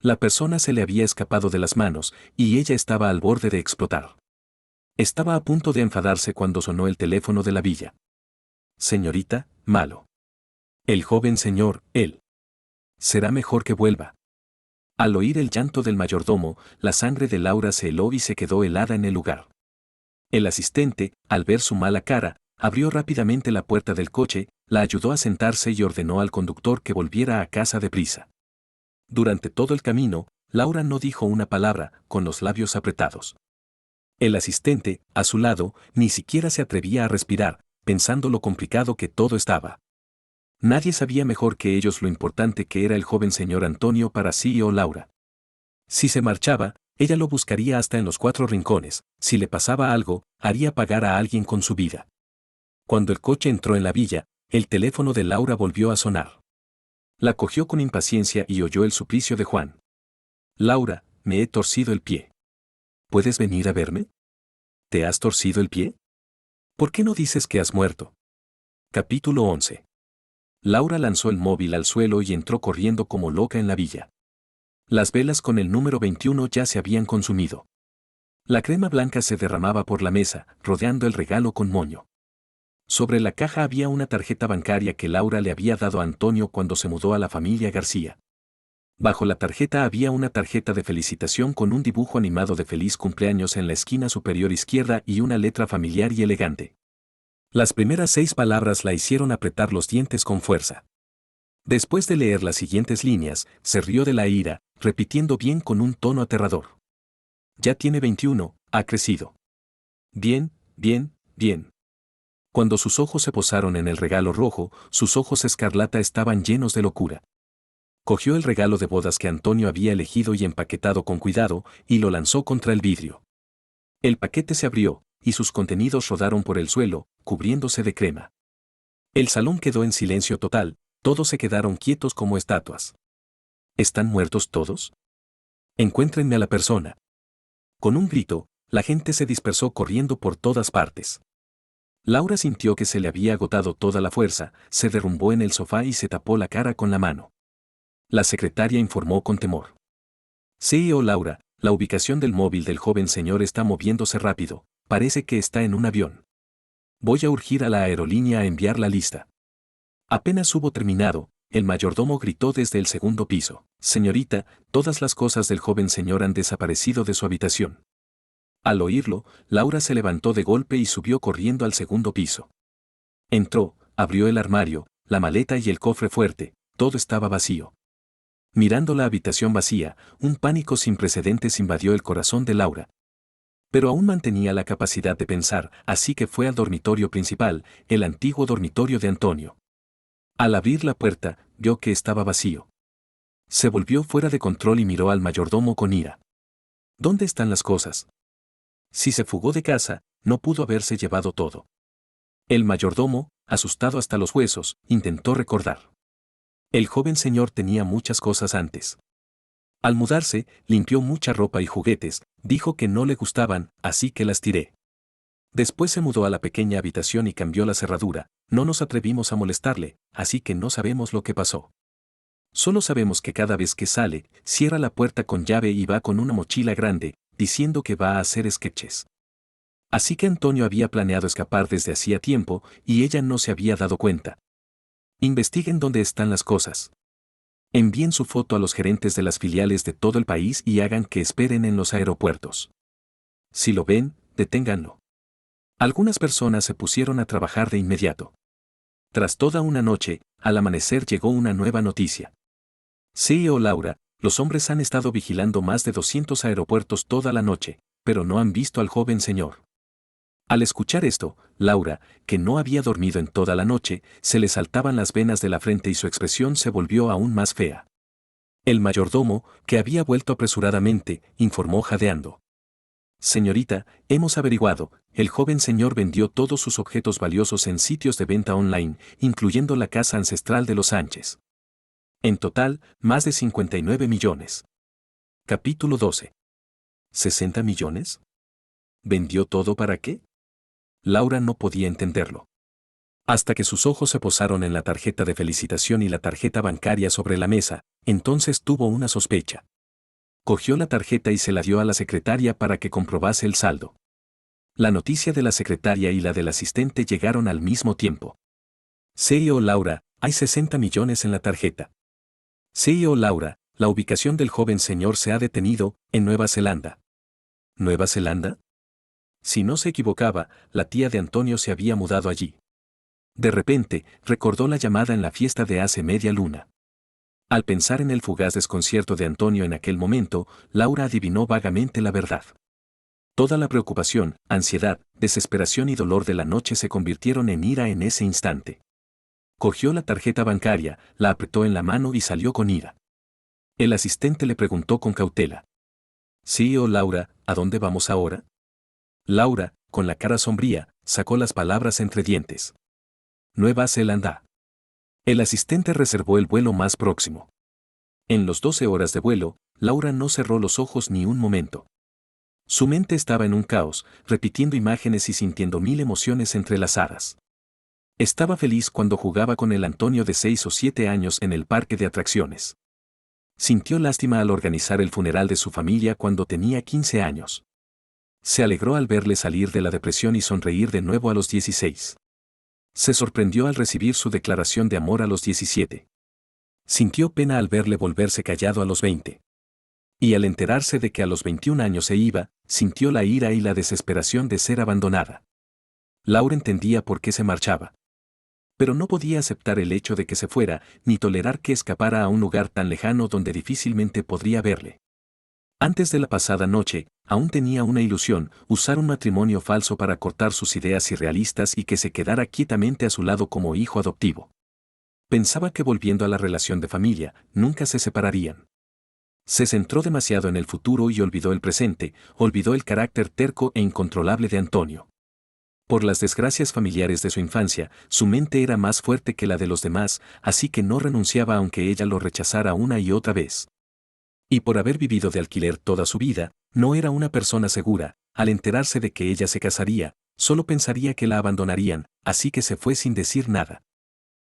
La persona se le había escapado de las manos y ella estaba al borde de explotar. Estaba a punto de enfadarse cuando sonó el teléfono de la villa. Señorita, malo. El joven señor, él. Será mejor que vuelva. Al oír el llanto del mayordomo, la sangre de Laura se heló y se quedó helada en el lugar. El asistente, al ver su mala cara, abrió rápidamente la puerta del coche, la ayudó a sentarse y ordenó al conductor que volviera a casa deprisa. Durante todo el camino, Laura no dijo una palabra, con los labios apretados. El asistente, a su lado, ni siquiera se atrevía a respirar, pensando lo complicado que todo estaba. Nadie sabía mejor que ellos lo importante que era el joven señor Antonio para CEO Laura. Si se marchaba, ella lo buscaría hasta en los 4 rincones, si le pasaba algo, haría pagar a alguien con su vida. Cuando el coche entró en la villa, el teléfono de Laura volvió a sonar. La cogió con impaciencia y oyó el suplicio de Juan. Laura, me he torcido el pie. ¿Puedes venir a verme? ¿Te has torcido el pie? ¿Por qué no dices que has muerto? Capítulo 11. Laura lanzó el móvil al suelo y entró corriendo como loca en la villa. Las velas con el número 21 ya se habían consumido. La crema blanca se derramaba por la mesa, rodeando el regalo con moño. Sobre la caja había una tarjeta bancaria que Laura le había dado a Antonio cuando se mudó a la familia García. Bajo la tarjeta había una tarjeta de felicitación con un dibujo animado de feliz cumpleaños en la esquina superior izquierda y una letra familiar y elegante. Las primeras 6 palabras la hicieron apretar los dientes con fuerza. Después de leer las siguientes líneas, se rió de la ira, repitiendo bien con un tono aterrador. Ya tiene 21, ha crecido. Bien, bien, bien. Cuando sus ojos se posaron en el regalo rojo, sus ojos escarlata estaban llenos de locura. Cogió el regalo de bodas que Antonio había elegido y empaquetado con cuidado, y lo lanzó contra el vidrio. El paquete se abrió, y sus contenidos rodaron por el suelo, cubriéndose de crema. El salón quedó en silencio total, todos se quedaron quietos como estatuas. ¿Están muertos todos? Encuéntrenme a la persona. Con un grito, la gente se dispersó corriendo por todas partes. Laura sintió que se le había agotado toda la fuerza, se derrumbó en el sofá y se tapó la cara con la mano. La secretaria informó con temor. CEO Laura, la ubicación del móvil del joven señor está moviéndose rápido, parece que está en un avión. Voy a urgir a la aerolínea a enviar la lista. Apenas hubo terminado, el mayordomo gritó desde el segundo piso. Señorita, todas las cosas del joven señor han desaparecido de su habitación. Al oírlo, Laura se levantó de golpe y subió corriendo al segundo piso. Entró, abrió el armario, la maleta y el cofre fuerte, todo estaba vacío. Mirando la habitación vacía, un pánico sin precedentes invadió el corazón de Laura. Pero aún mantenía la capacidad de pensar, así que fue al dormitorio principal, el antiguo dormitorio de Antonio. Al abrir la puerta, vio que estaba vacío. Se volvió fuera de control y miró al mayordomo con ira. ¿Dónde están las cosas? Si se fugó de casa, no pudo haberse llevado todo. El mayordomo, asustado hasta los huesos, intentó recordar. El joven señor tenía muchas cosas antes. Al mudarse, limpió mucha ropa y juguetes, dijo que no le gustaban, así que las tiré. Después se mudó a la pequeña habitación y cambió la cerradura, no nos atrevimos a molestarle, así que no sabemos lo que pasó. Solo sabemos que cada vez que sale, cierra la puerta con llave y va con una mochila grande, diciendo que va a hacer sketches. Así que Antonio había planeado escapar desde hacía tiempo, y ella no se había dado cuenta. Investiguen dónde están las cosas. Envíen su foto a los gerentes de las filiales de todo el país y hagan que esperen en los aeropuertos. Si lo ven, deténganlo. Algunas personas se pusieron a trabajar de inmediato. Tras toda una noche, al amanecer llegó una nueva noticia. CEO Laura, los hombres han estado vigilando más de 200 aeropuertos toda la noche, pero no han visto al joven señor. Al escuchar esto, Laura, que no había dormido en toda la noche, se le saltaban las venas de la frente y su expresión se volvió aún más fea. El mayordomo, que había vuelto apresuradamente, informó jadeando. Señorita, hemos averiguado, el joven señor vendió todos sus objetos valiosos en sitios de venta online, incluyendo la casa ancestral de los Sánchez. En total, más de 59 millones. Capítulo 12. ¿60 millones? ¿Vendió todo para qué? Laura no podía entenderlo. Hasta que sus ojos se posaron en la tarjeta de felicitación y la tarjeta bancaria sobre la mesa, entonces tuvo una sospecha. Cogió la tarjeta y se la dio a la secretaria para que comprobase el saldo. La noticia de la secretaria y la del asistente llegaron al mismo tiempo. CEO Laura, hay 60 millones en la tarjeta. CEO Laura, la ubicación del joven señor se ha detenido, en Nueva Zelanda. ¿Nueva Zelanda? Si no se equivocaba, la tía de Antonio se había mudado allí. De repente, recordó la llamada en la fiesta de hace media luna. Al pensar en el fugaz desconcierto de Antonio en aquel momento, Laura adivinó vagamente la verdad. Toda la preocupación, ansiedad, desesperación y dolor de la noche se convirtieron en ira en ese instante. Cogió la tarjeta bancaria, la apretó en la mano y salió con ira. El asistente le preguntó con cautela. CEO Laura, ¿a dónde vamos ahora? Laura, con la cara sombría, sacó las palabras entre dientes. Nueva Zelanda. El asistente reservó el vuelo más próximo. En los 12 horas de vuelo, Laura no cerró los ojos ni un momento. Su mente estaba en un caos, repitiendo imágenes y sintiendo mil emociones entrelazadas. Estaba feliz cuando jugaba con el Antonio de 6 o 7 años en el parque de atracciones. Sintió lástima al organizar el funeral de su familia cuando tenía 15 años. Se alegró al verle salir de la depresión y sonreír de nuevo a los 16. Se sorprendió al recibir su declaración de amor a los 17. Sintió pena al verle volverse callado a los 20. Y al enterarse de que a los 21 años se iba, sintió la ira y la desesperación de ser abandonada. Laura entendía por qué se marchaba. Pero no podía aceptar el hecho de que se fuera, ni tolerar que escapara a un lugar tan lejano donde difícilmente podría verle. Antes de la pasada noche, aún tenía una ilusión, usar un matrimonio falso para cortar sus ideas irrealistas y que se quedara quietamente a su lado como hijo adoptivo. Pensaba que volviendo a la relación de familia, nunca se separarían. Se centró demasiado en el futuro y olvidó el presente, olvidó el carácter terco e incontrolable de Antonio. Por las desgracias familiares de su infancia, su mente era más fuerte que la de los demás, así que no renunciaba aunque ella lo rechazara una y otra vez. Y por haber vivido de alquiler toda su vida, no era una persona segura. Al enterarse de que ella se casaría, solo pensaría que la abandonarían, así que se fue sin decir nada.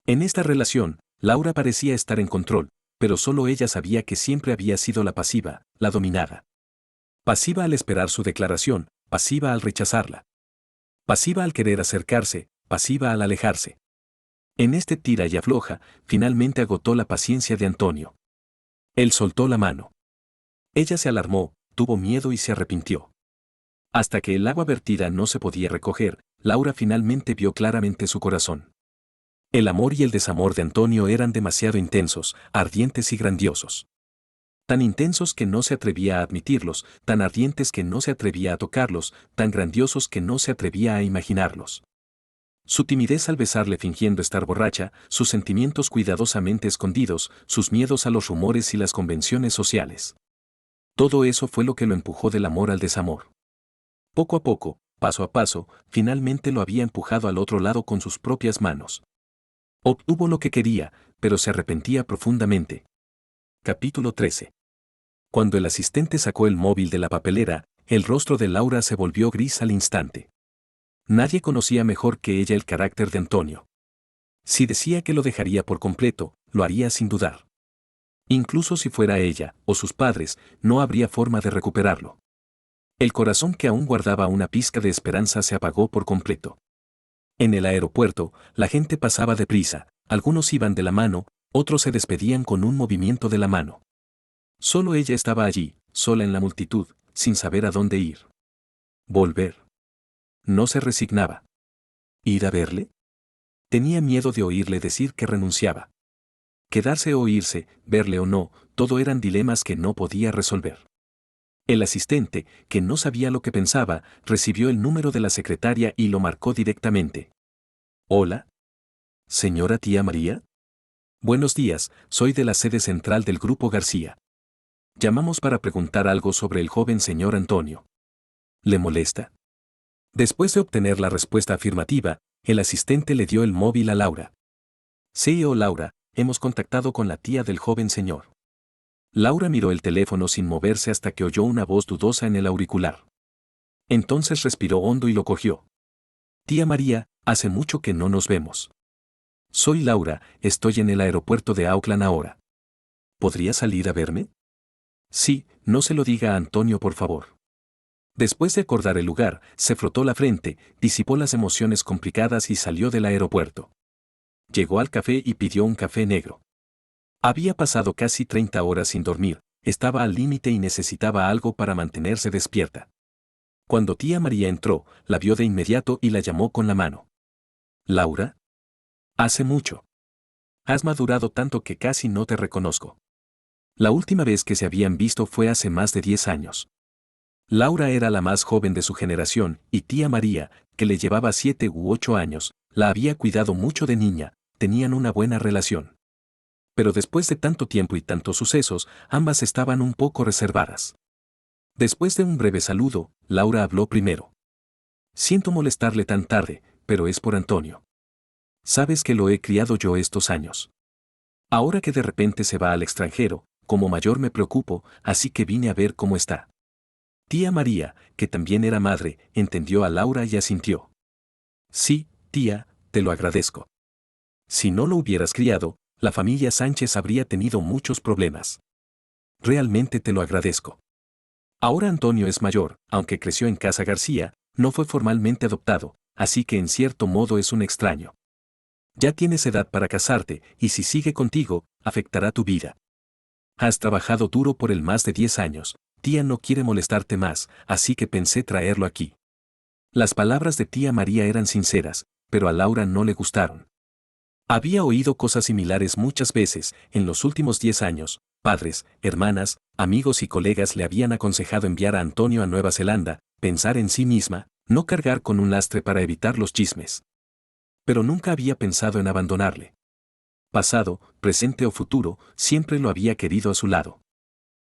En esta relación, Laura parecía estar en control, pero solo ella sabía que siempre había sido la pasiva, la dominada. Pasiva al esperar su declaración, pasiva al rechazarla. Pasiva al querer acercarse, pasiva al alejarse. En este tira y afloja, finalmente agotó la paciencia de Antonio. Él soltó la mano. Ella se alarmó, tuvo miedo y se arrepintió. Hasta que el agua vertida no se podía recoger, Laura finalmente vio claramente su corazón. El amor y el desamor de Antonio eran demasiado intensos, ardientes y grandiosos. Tan intensos que no se atrevía a admitirlos, tan ardientes que no se atrevía a tocarlos, tan grandiosos que no se atrevía a imaginarlos. Su timidez al besarle fingiendo estar borracha, sus sentimientos cuidadosamente escondidos, sus miedos a los rumores y las convenciones sociales. Todo eso fue lo que lo empujó del amor al desamor. Poco a poco, paso a paso, finalmente lo había empujado al otro lado con sus propias manos. Obtuvo lo que quería, pero se arrepentía profundamente. Capítulo 13. Cuando el asistente sacó el móvil de la papelera, el rostro de Laura se volvió gris al instante. Nadie conocía mejor que ella el carácter de Antonio. Si decía que lo dejaría por completo, lo haría sin dudar. Incluso si fuera ella, o sus padres, no habría forma de recuperarlo. El corazón que aún guardaba una pizca de esperanza se apagó por completo. En el aeropuerto, la gente pasaba deprisa, algunos iban de la mano, otros se despedían con un movimiento de la mano. Solo ella estaba allí, sola en la multitud, sin saber a dónde ir. Volver. No se resignaba. ¿Ir a verle? Tenía miedo de oírle decir que renunciaba. Quedarse o irse, verle o no, todo eran dilemas que no podía resolver. El asistente, que no sabía lo que pensaba, recibió el número de la secretaria y lo marcó directamente. Hola. ¿Señora tía María? Buenos días, soy de la sede central del Grupo García. Llamamos para preguntar algo sobre el joven señor Antonio. ¿Le molesta? Después de obtener la respuesta afirmativa, el asistente le dio el móvil a Laura. Sí, Laura, hemos contactado con la tía del joven señor. Laura miró el teléfono sin moverse hasta que oyó una voz dudosa en el auricular. Entonces respiró hondo y lo cogió. Tía María, hace mucho que no nos vemos. Soy Laura, estoy en el aeropuerto de Auckland ahora. ¿Podría salir a verme? Sí, no se lo diga a Antonio por favor. Después de acordar el lugar, se frotó la frente, disipó las emociones complicadas y salió del aeropuerto. Llegó al café y pidió un café negro. Había pasado casi 30 horas sin dormir, estaba al límite y necesitaba algo para mantenerse despierta. Cuando tía María entró, la vio de inmediato y la llamó con la mano. ¿Laura? Hace mucho. Has madurado tanto que casi no te reconozco. La última vez que se habían visto fue hace más de 10 años. Laura era la más joven de su generación, y tía María, que le llevaba 7 u 8 años, la había cuidado mucho de niña, tenían una buena relación. Pero después de tanto tiempo y tantos sucesos, ambas estaban un poco reservadas. Después de un breve saludo, Laura habló primero. Siento molestarle tan tarde, pero es por Antonio. Sabes que lo he criado yo estos años. Ahora que de repente se va al extranjero, como mayor me preocupo, así que vine a ver cómo está. Tía María, que también era madre, entendió a Laura y asintió. Sí, tía, te lo agradezco. Si no lo hubieras criado, la familia Sánchez habría tenido muchos problemas. Realmente te lo agradezco. Ahora Antonio es mayor, aunque creció en casa García, no fue formalmente adoptado, así que en cierto modo es un extraño. Ya tienes edad para casarte, y si sigue contigo, afectará tu vida. Has trabajado duro por él más de 10 años, tía no quiere molestarte más, así que pensé traerlo aquí. Las palabras de tía María eran sinceras, pero a Laura no le gustaron. Había oído cosas similares muchas veces, en los últimos 10 años, padres, hermanas, amigos y colegas le habían aconsejado enviar a Antonio a Nueva Zelanda, pensar en sí misma, no cargar con un lastre para evitar los chismes. Pero nunca había pensado en abandonarle. pasado, presente o futuro, siempre lo había querido a su lado.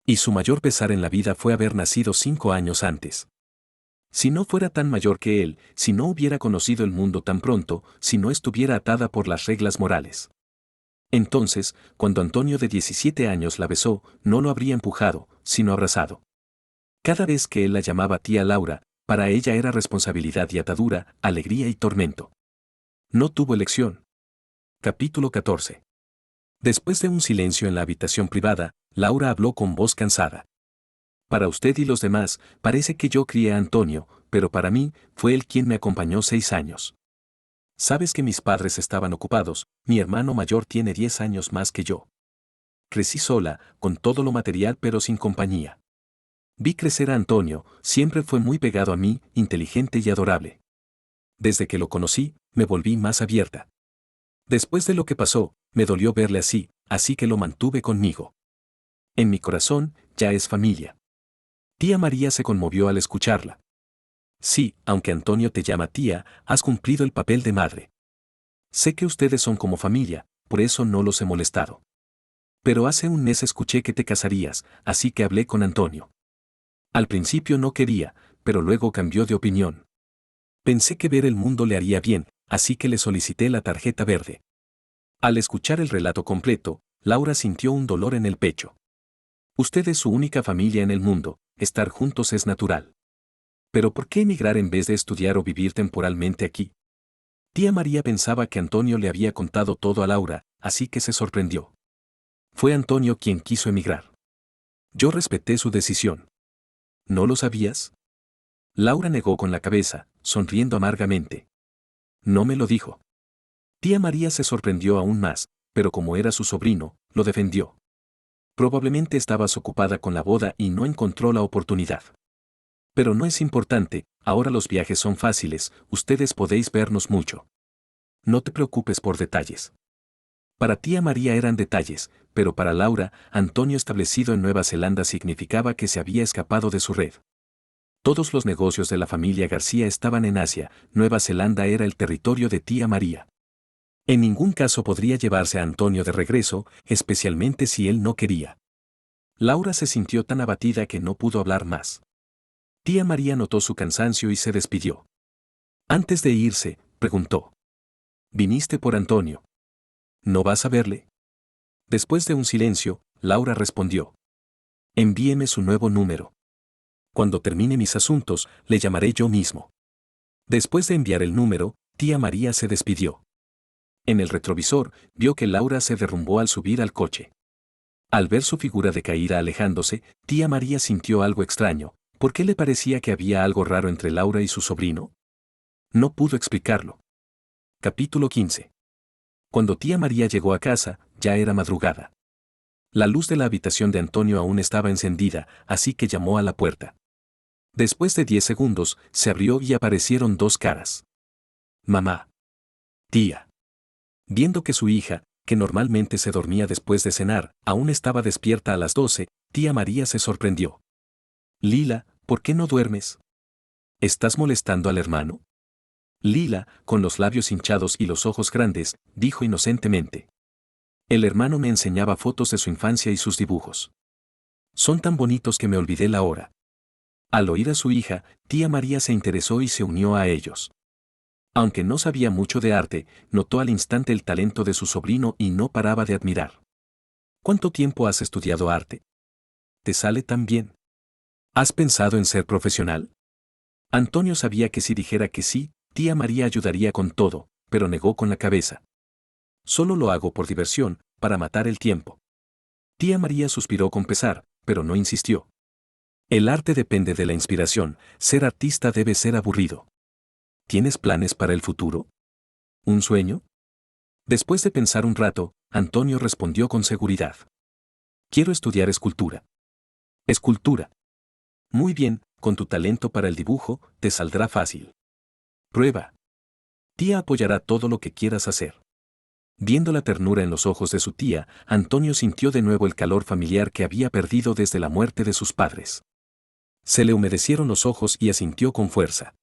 Y su mayor pesar en la vida fue haber nacido 5 años antes. Si no fuera tan mayor que él, si no hubiera conocido el mundo tan pronto, si no estuviera atada por las reglas morales. Entonces, cuando Antonio de 17 años la besó, no lo habría empujado, sino abrazado. Cada vez que él la llamaba tía Laura, para ella era responsabilidad y atadura, alegría y tormento. No tuvo elección. Capítulo 14. Después de un silencio en la habitación privada, Laura habló con voz cansada. Para usted y los demás, parece que yo crié a Antonio, pero para mí, fue él quien me acompañó 6 años. Sabes que mis padres estaban ocupados, mi hermano mayor tiene 10 años más que yo. Crecí sola, con todo lo material pero sin compañía. Vi crecer a Antonio, siempre fue muy pegado a mí, inteligente y adorable. Desde que lo conocí, me volví más abierta. Después de lo que pasó, me dolió verle así que lo mantuve conmigo. En mi corazón, ya es familia. Tía María se conmovió al escucharla. Sí, aunque Antonio te llama tía, has cumplido el papel de madre. Sé que ustedes son como familia, por eso no los he molestado. Pero hace un mes escuché que te casarías, así que hablé con Antonio. Al principio no quería, pero luego cambió de opinión. Pensé que ver el mundo le haría bien, así que le solicité la tarjeta verde. Al escuchar el relato completo, Laura sintió un dolor en el pecho. Usted es su única familia en el mundo, estar juntos es natural. Pero ¿por qué emigrar en vez de estudiar o vivir temporalmente aquí? Tía María pensaba que Antonio le había contado todo a Laura, así que se sorprendió. Fue Antonio quien quiso emigrar. Yo respeté su decisión. ¿No lo sabías? Laura negó con la cabeza, sonriendo amargamente. No me lo dijo. Tía María se sorprendió aún más, pero como era su sobrino, lo defendió. Probablemente estabas ocupada con la boda y no encontró la oportunidad. Pero no es importante, ahora los viajes son fáciles, ustedes podéis vernos mucho. No te preocupes por detalles. Para tía María eran detalles, pero para Laura, Antonio establecido en Nueva Zelanda significaba que se había escapado de su red. Todos los negocios de la familia García estaban en Asia, Nueva Zelanda era el territorio de tía María. En ningún caso podría llevarse a Antonio de regreso, especialmente si él no quería. Laura se sintió tan abatida que no pudo hablar más. Tía María notó su cansancio y se despidió. Antes de irse, preguntó. ¿Viniste por Antonio? ¿No vas a verle? Después de un silencio, Laura respondió. Envíeme su nuevo número. Cuando termine mis asuntos, le llamaré yo mismo. Después de enviar el número, tía María se despidió. En el retrovisor, vio que Laura se derrumbó al subir al coche. Al ver su figura decaída alejándose, tía María sintió algo extraño. ¿Por qué le parecía que había algo raro entre Laura y su sobrino? No pudo explicarlo. Capítulo 15. Cuando tía María llegó a casa, ya era madrugada. La luz de la habitación de Antonio aún estaba encendida, así que llamó a la puerta. Después de 10 segundos, se abrió y aparecieron 2 caras. Mamá. Tía. Viendo que su hija, que normalmente se dormía después de cenar, aún estaba despierta a las 12, tía María se sorprendió. Lila, ¿por qué no duermes? ¿Estás molestando al hermano? Lila, con los labios hinchados y los ojos grandes, dijo inocentemente. El hermano me enseñaba fotos de su infancia y sus dibujos. Son tan bonitos que me olvidé la hora. Al oír a su hija, tía María se interesó y se unió a ellos. Aunque no sabía mucho de arte, notó al instante el talento de su sobrino y no paraba de admirar. ¿Cuánto tiempo has estudiado arte? ¿Te sale tan bien? ¿Has pensado en ser profesional? Antonio sabía que si dijera que sí, tía María ayudaría con todo, pero negó con la cabeza. Solo lo hago por diversión, para matar el tiempo. Tía María suspiró con pesar, pero no insistió. El arte depende de la inspiración, ser artista debe ser aburrido. ¿Tienes planes para el futuro? ¿Un sueño? Después de pensar un rato, Antonio respondió con seguridad. Quiero estudiar escultura. Escultura. Muy bien, con tu talento para el dibujo, te saldrá fácil. Prueba. Tía apoyará todo lo que quieras hacer. Viendo la ternura en los ojos de su tía, Antonio sintió de nuevo el calor familiar que había perdido desde la muerte de sus padres. Se le humedecieron los ojos y asintió con fuerza.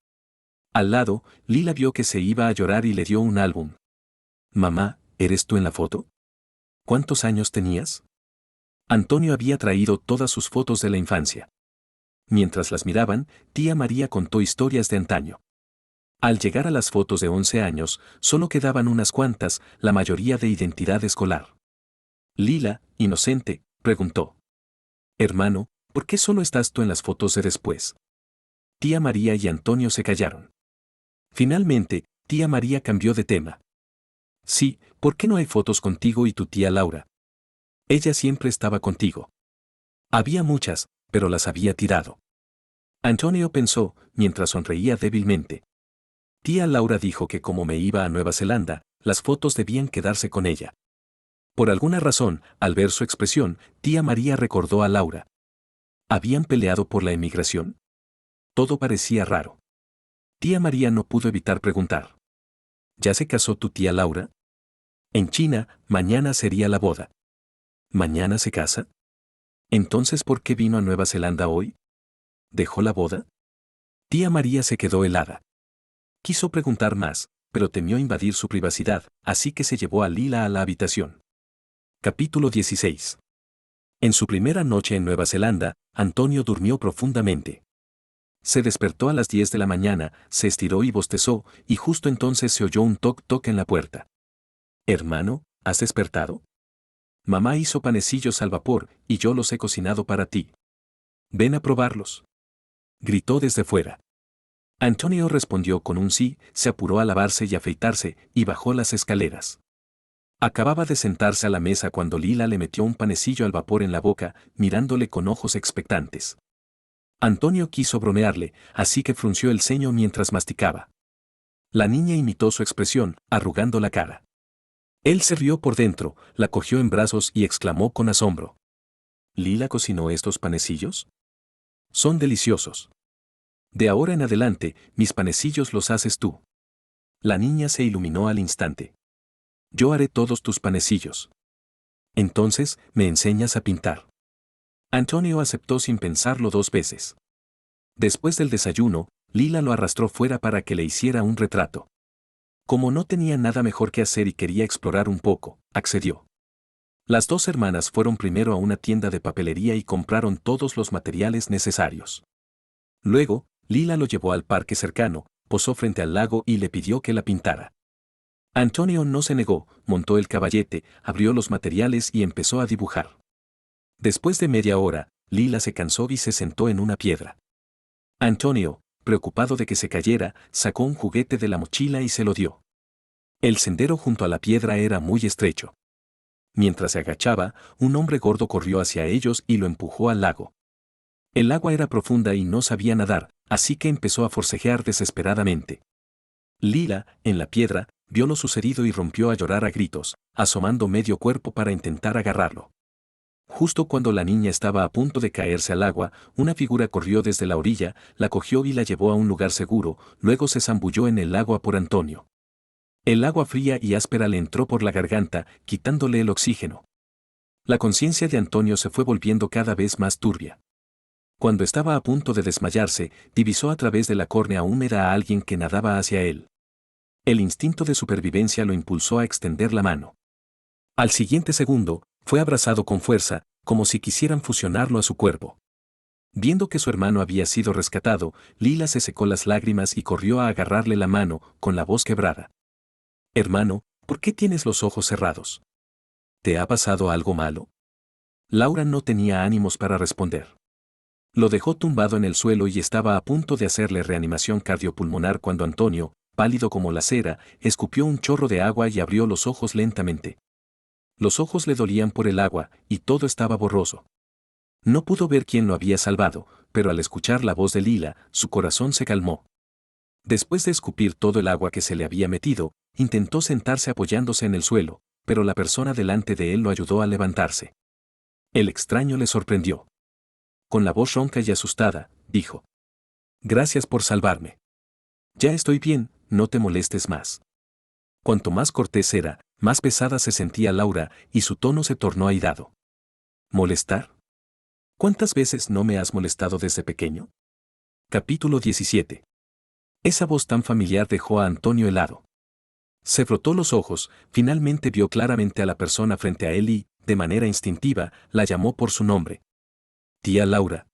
Al lado, Lila vio que se iba a llorar y le dio un álbum. Mamá, ¿eres tú en la foto? ¿Cuántos años tenías? Antonio había traído todas sus fotos de la infancia. Mientras las miraban, tía María contó historias de antaño. Al llegar a las fotos de 11 años, solo quedaban unas cuantas, la mayoría de identidad escolar. Lila, inocente, preguntó. Hermano, ¿por qué solo estás tú en las fotos de después? Tía María y Antonio se callaron. Finalmente, tía María cambió de tema. Sí, ¿por qué no hay fotos contigo y tu tía Laura? Ella siempre estaba contigo. Había muchas, pero las había tirado. Antonio pensó, mientras sonreía débilmente. Tía Laura dijo que como me iba a Nueva Zelanda, las fotos debían quedarse con ella. Por alguna razón, al ver su expresión, tía María recordó a Laura. ¿Habían peleado por la emigración? Todo parecía raro. Tía María no pudo evitar preguntar. ¿Ya se casó tu tía Laura? En China, mañana sería la boda. ¿Mañana se casa? Entonces, ¿por qué vino a Nueva Zelanda hoy? ¿Dejó la boda? Tía María se quedó helada. Quiso preguntar más, pero temió invadir su privacidad, así que se llevó a Lila a la habitación. Capítulo 16. En su primera noche en Nueva Zelanda, Antonio durmió profundamente. Se despertó a las 10 de la mañana, se estiró y bostezó, y justo entonces se oyó un toc-toc en la puerta. Hermano, ¿has despertado? Mamá hizo panecillos al vapor, y yo los he cocinado para ti. Ven a probarlos. Gritó desde fuera. Antonio respondió con un sí, se apuró a lavarse y afeitarse, y bajó las escaleras. Acababa de sentarse a la mesa cuando Lila le metió un panecillo al vapor en la boca, mirándole con ojos expectantes. Antonio quiso bromearle, así que frunció el ceño mientras masticaba. La niña imitó su expresión, arrugando la cara. Él se rió por dentro, la cogió en brazos y exclamó con asombro. ¿Lila cocinó estos panecillos? Son deliciosos. De ahora en adelante, mis panecillos los haces tú. La niña se iluminó al instante. Yo haré todos tus panecillos. Entonces, ¿me enseñas a pintar? Antonio aceptó sin pensarlo 2 veces. Después del desayuno, Lila lo arrastró fuera para que le hiciera un retrato. Como no tenía nada mejor que hacer y quería explorar un poco, accedió. Las 2 hermanas fueron primero a una tienda de papelería y compraron todos los materiales necesarios. Luego, Lila lo llevó al parque cercano, posó frente al lago y le pidió que la pintara. Antonio no se negó, montó el caballete, abrió los materiales y empezó a dibujar. Después de media hora, Lila se cansó y se sentó en una piedra. Antonio, preocupado de que se cayera, sacó un juguete de la mochila y se lo dio. El sendero junto a la piedra era muy estrecho. Mientras se agachaba, un hombre gordo corrió hacia ellos y lo empujó al lago. El agua era profunda y no sabía nadar, así que empezó a forcejear desesperadamente. Lila, en la piedra, vio lo sucedido y rompió a llorar a gritos, asomando medio cuerpo para intentar agarrarlo. Justo cuando la niña estaba a punto de caerse al agua, una figura corrió desde la orilla, la cogió y la llevó a un lugar seguro, luego se zambulló en el agua por Antonio. El agua fría y áspera le entró por la garganta, quitándole el oxígeno. La conciencia de Antonio se fue volviendo cada vez más turbia. Cuando estaba a punto de desmayarse, divisó a través de la córnea húmeda a alguien que nadaba hacia él. El instinto de supervivencia lo impulsó a extender la mano. Al siguiente segundo, fue abrazado con fuerza, como si quisieran fusionarlo a su cuerpo. Viendo que su hermano había sido rescatado, Lila se secó las lágrimas y corrió a agarrarle la mano, con la voz quebrada. Hermano, ¿por qué tienes los ojos cerrados? ¿Te ha pasado algo malo? Laura no tenía ánimos para responder. Lo dejó tumbado en el suelo y estaba a punto de hacerle reanimación cardiopulmonar cuando Antonio, pálido como la cera, escupió un chorro de agua y abrió los ojos lentamente. Los ojos le dolían por el agua, y todo estaba borroso. No pudo ver quién lo había salvado, pero al escuchar la voz de Lila, su corazón se calmó. Después de escupir todo el agua que se le había metido, intentó sentarse apoyándose en el suelo, pero la persona delante de él lo ayudó a levantarse. El extraño le sorprendió. Con la voz ronca y asustada, dijo: Gracias por salvarme. Ya estoy bien, no te molestes más. Cuanto más cortés era, más pesada se sentía Laura, y su tono se tornó airado. ¿Molestar? ¿Cuántas veces no me has molestado desde pequeño? Capítulo 17. Esa voz tan familiar dejó a Antonio helado. Se frotó los ojos, finalmente vio claramente a la persona frente a él y, de manera instintiva, la llamó por su nombre. Tía Laura.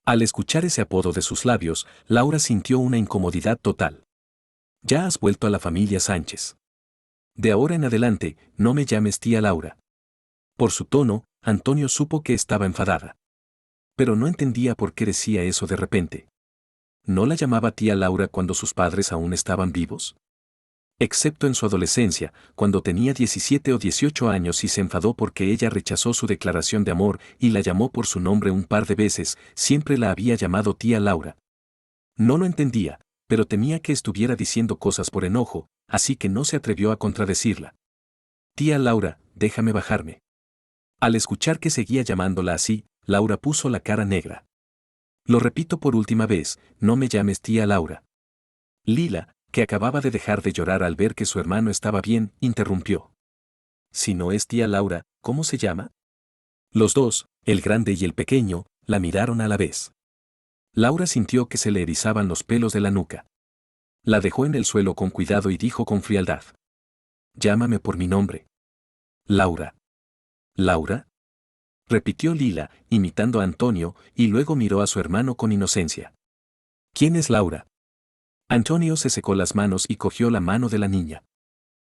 Al escuchar ese apodo de sus labios, Laura sintió una incomodidad total. Ya has vuelto a la familia Sánchez. De ahora en adelante, no me llames tía Laura. Por su tono, Antonio supo que estaba enfadada. Pero no entendía por qué decía eso de repente. ¿No la llamaba tía Laura cuando sus padres aún estaban vivos? Excepto en su adolescencia, cuando tenía 17 o 18 años y se enfadó porque ella rechazó su declaración de amor y la llamó por su nombre un par de veces, siempre la había llamado tía Laura. No lo entendía, pero temía que estuviera diciendo cosas por enojo, así que no se atrevió a contradecirla. Tía Laura, déjame bajarme. Al escuchar que seguía llamándola así, Laura puso la cara negra. Lo repito por última vez, no me llames tía Laura. Lila, que acababa de dejar de llorar al ver que su hermano estaba bien, interrumpió. Si no es tía Laura, ¿cómo se llama? Los dos, el grande y el pequeño, la miraron a la vez. Laura sintió que se le erizaban los pelos de la nuca. La dejó en el suelo con cuidado y dijo con frialdad. Llámame por mi nombre. Laura. ¿Laura? Repitió Lila, imitando a Antonio, y luego miró a su hermano con inocencia. ¿Quién es Laura? Antonio se secó las manos y cogió la mano de la niña.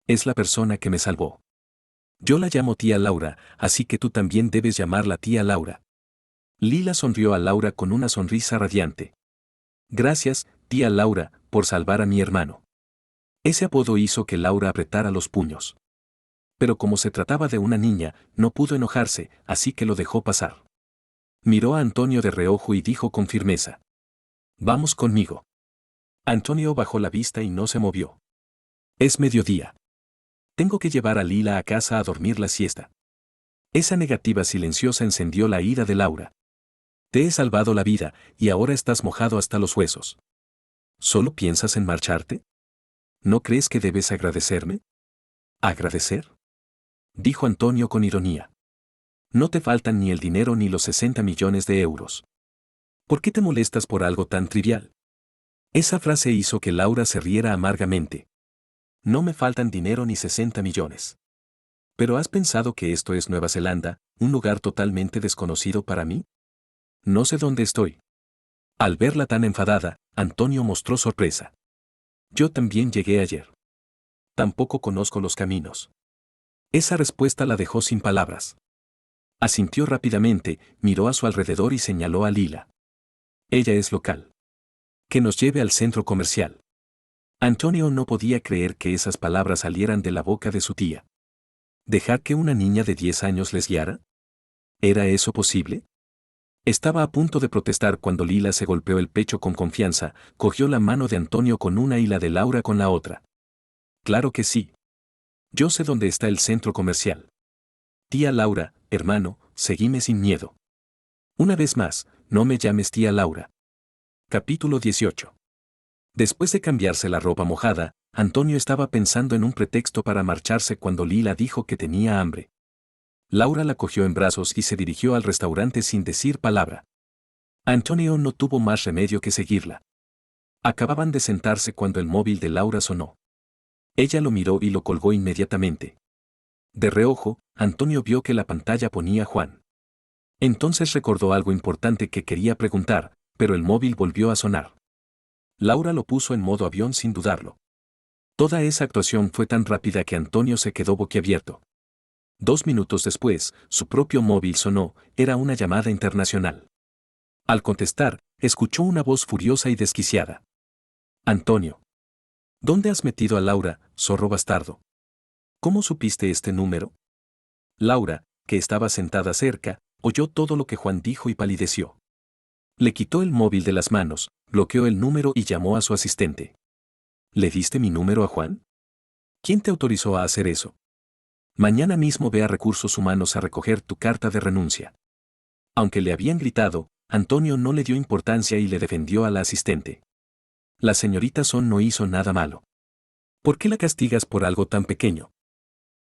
Es la persona que me salvó. Yo la llamo tía Laura, así que tú también debes llamarla tía Laura. Lila sonrió a Laura con una sonrisa radiante. Gracias, tía Laura, por salvar a mi hermano. Ese apodo hizo que Laura apretara los puños. Pero como se trataba de una niña, no pudo enojarse, así que lo dejó pasar. Miró a Antonio de reojo y dijo con firmeza. Vamos conmigo. Antonio bajó la vista y no se movió. Es mediodía. Tengo que llevar a Lila a casa a dormir la siesta. Esa negativa silenciosa encendió la ira de Laura. Te he salvado la vida, y ahora estás mojado hasta los huesos. ¿Solo piensas en marcharte? ¿No crees que debes agradecerme? ¿Agradecer? Dijo Antonio con ironía. No te faltan ni el dinero ni los 60 millones de euros. ¿Por qué te molestas por algo tan trivial? Esa frase hizo que Laura se riera amargamente. No me faltan dinero ni 60 millones. ¿Pero has pensado que esto es Nueva Zelanda, un lugar totalmente desconocido para mí? No sé dónde estoy. Al verla tan enfadada, Antonio mostró sorpresa. Yo también llegué ayer. Tampoco conozco los caminos. Esa respuesta la dejó sin palabras. Asintió rápidamente, miró a su alrededor y señaló a Lila. Ella es local. Que nos lleve al centro comercial. Antonio no podía creer que esas palabras salieran de la boca de su tía. ¿Dejar que una niña de 10 años les guiara? ¿Era eso posible? Estaba a punto de protestar cuando Lila se golpeó el pecho con confianza, cogió la mano de Antonio con una y la de Laura con la otra. Claro que sí. Yo sé dónde está el centro comercial. Tía Laura, hermano, seguime sin miedo. Una vez más, no me llames tía Laura. Capítulo 18. Después de cambiarse la ropa mojada, Antonio estaba pensando en un pretexto para marcharse cuando Lila dijo que tenía hambre. Laura la cogió en brazos y se dirigió al restaurante sin decir palabra. Antonio no tuvo más remedio que seguirla. Acababan de sentarse cuando el móvil de Laura sonó. Ella lo miró y lo colgó inmediatamente. De reojo, Antonio vio que la pantalla ponía Juan. Entonces recordó algo importante que quería preguntar, pero el móvil volvió a sonar. Laura lo puso en modo avión sin dudarlo. Toda esa actuación fue tan rápida que Antonio se quedó boquiabierto. 2 minutos después, su propio móvil sonó, era una llamada internacional. Al contestar, escuchó una voz furiosa y desquiciada. Antonio. ¿Dónde has metido a Laura, zorro bastardo? ¿Cómo supiste este número? Laura, que estaba sentada cerca, oyó todo lo que Juan dijo y palideció. Le quitó el móvil de las manos, bloqueó el número y llamó a su asistente. ¿Le diste mi número a Juan? ¿Quién te autorizó a hacer eso? Mañana mismo ve a Recursos Humanos a recoger tu carta de renuncia. Aunque le habían gritado, Antonio no le dio importancia y le defendió a la asistente. La señorita Son no hizo nada malo. ¿Por qué la castigas por algo tan pequeño?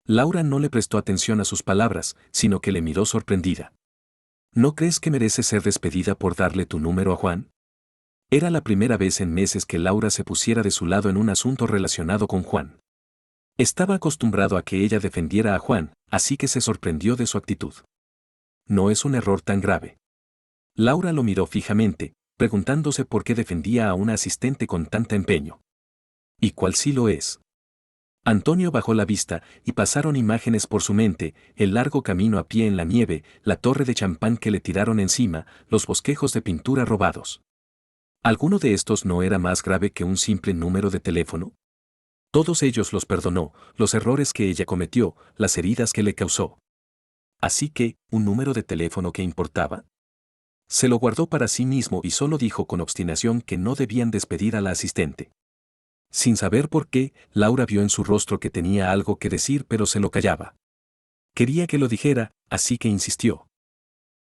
Laura no le prestó atención a sus palabras, sino que le miró sorprendida. ¿No crees que merece ser despedida por darle tu número a Juan? Era la primera vez en meses que Laura se pusiera de su lado en un asunto relacionado con Juan. Estaba acostumbrado a que ella defendiera a Juan, así que se sorprendió de su actitud. No es un error tan grave. Laura lo miró fijamente, preguntándose por qué defendía a una asistente con tanto empeño. ¿Y cuál sí lo es? Antonio bajó la vista y pasaron imágenes por su mente, el largo camino a pie en la nieve, la torre de champán que le tiraron encima, los bosquejos de pintura robados. ¿Alguno de estos no era más grave que un simple número de teléfono? Todos ellos los perdonó, los errores que ella cometió, las heridas que le causó. Así que, ¿un número de teléfono que importaba? Se lo guardó para sí mismo y solo dijo con obstinación que no debían despedir a la asistente. Sin saber por qué, Laura vio en su rostro que tenía algo que decir pero se lo callaba. Quería que lo dijera, así que insistió.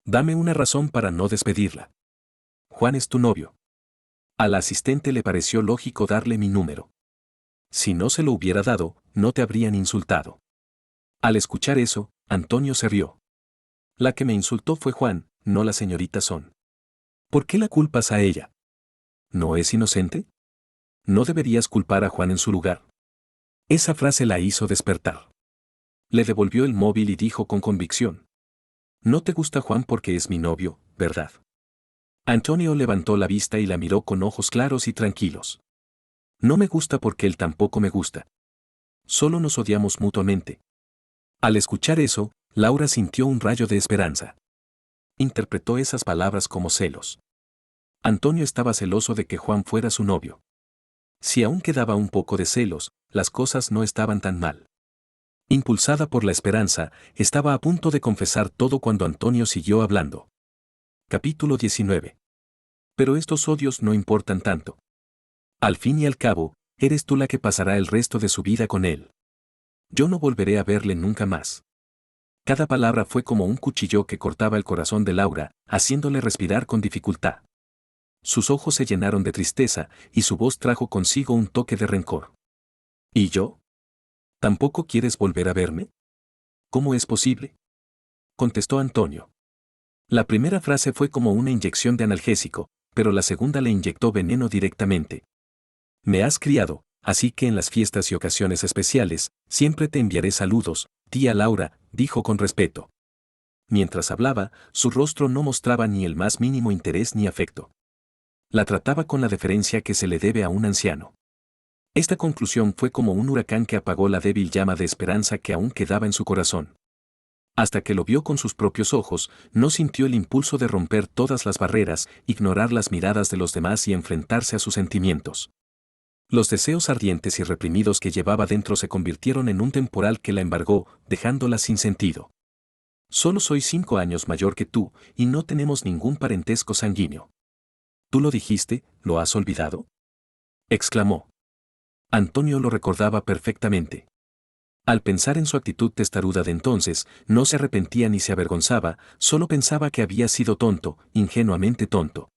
Dame una razón para no despedirla. Juan es tu novio. A la asistente le pareció lógico darle mi número. Si no se lo hubiera dado, no te habrían insultado. Al escuchar eso, Antonio se rió. La que me insultó fue Juan, no la señorita Son. ¿Por qué la culpas a ella? ¿No es inocente? No deberías culpar a Juan en su lugar. Esa frase la hizo despertar. Le devolvió el móvil y dijo con convicción. No te gusta Juan porque es mi novio, ¿verdad? Antonio levantó la vista y la miró con ojos claros y tranquilos. No me gusta porque él tampoco me gusta. Solo nos odiamos mutuamente. Al escuchar eso, Laura sintió un rayo de esperanza. Interpretó esas palabras como celos. Antonio estaba celoso de que Juan fuera su novio. Si aún quedaba un poco de celos, las cosas no estaban tan mal. Impulsada por la esperanza, estaba a punto de confesar todo cuando Antonio siguió hablando. Capítulo 19. Pero estos odios no importan tanto. Al fin y al cabo, eres tú la que pasará el resto de su vida con él. Yo no volveré a verle nunca más. Cada palabra fue como un cuchillo que cortaba el corazón de Laura, haciéndole respirar con dificultad. Sus ojos se llenaron de tristeza y su voz trajo consigo un toque de rencor. ¿Y yo? ¿Tampoco quieres volver a verme? ¿Cómo es posible? Contestó Antonio. La primera frase fue como una inyección de analgésico, pero la segunda le inyectó veneno directamente. Me has criado, así que en las fiestas y ocasiones especiales, siempre te enviaré saludos, tía Laura, dijo con respeto. Mientras hablaba, su rostro no mostraba ni el más mínimo interés ni afecto. La trataba con la deferencia que se le debe a un anciano. Esta conclusión fue como un huracán que apagó la débil llama de esperanza que aún quedaba en su corazón. Hasta que lo vio con sus propios ojos, no sintió el impulso de romper todas las barreras, ignorar las miradas de los demás y enfrentarse a sus sentimientos. Los deseos ardientes y reprimidos que llevaba dentro se convirtieron en un temporal que la embargó, dejándola sin sentido. Solo soy 5 años mayor que tú, y no tenemos ningún parentesco sanguíneo. ¿Tú lo dijiste, lo has olvidado? Exclamó. Antonio lo recordaba perfectamente. Al pensar en su actitud testaruda de entonces, no se arrepentía ni se avergonzaba, solo pensaba que había sido tonto, ingenuamente tonto.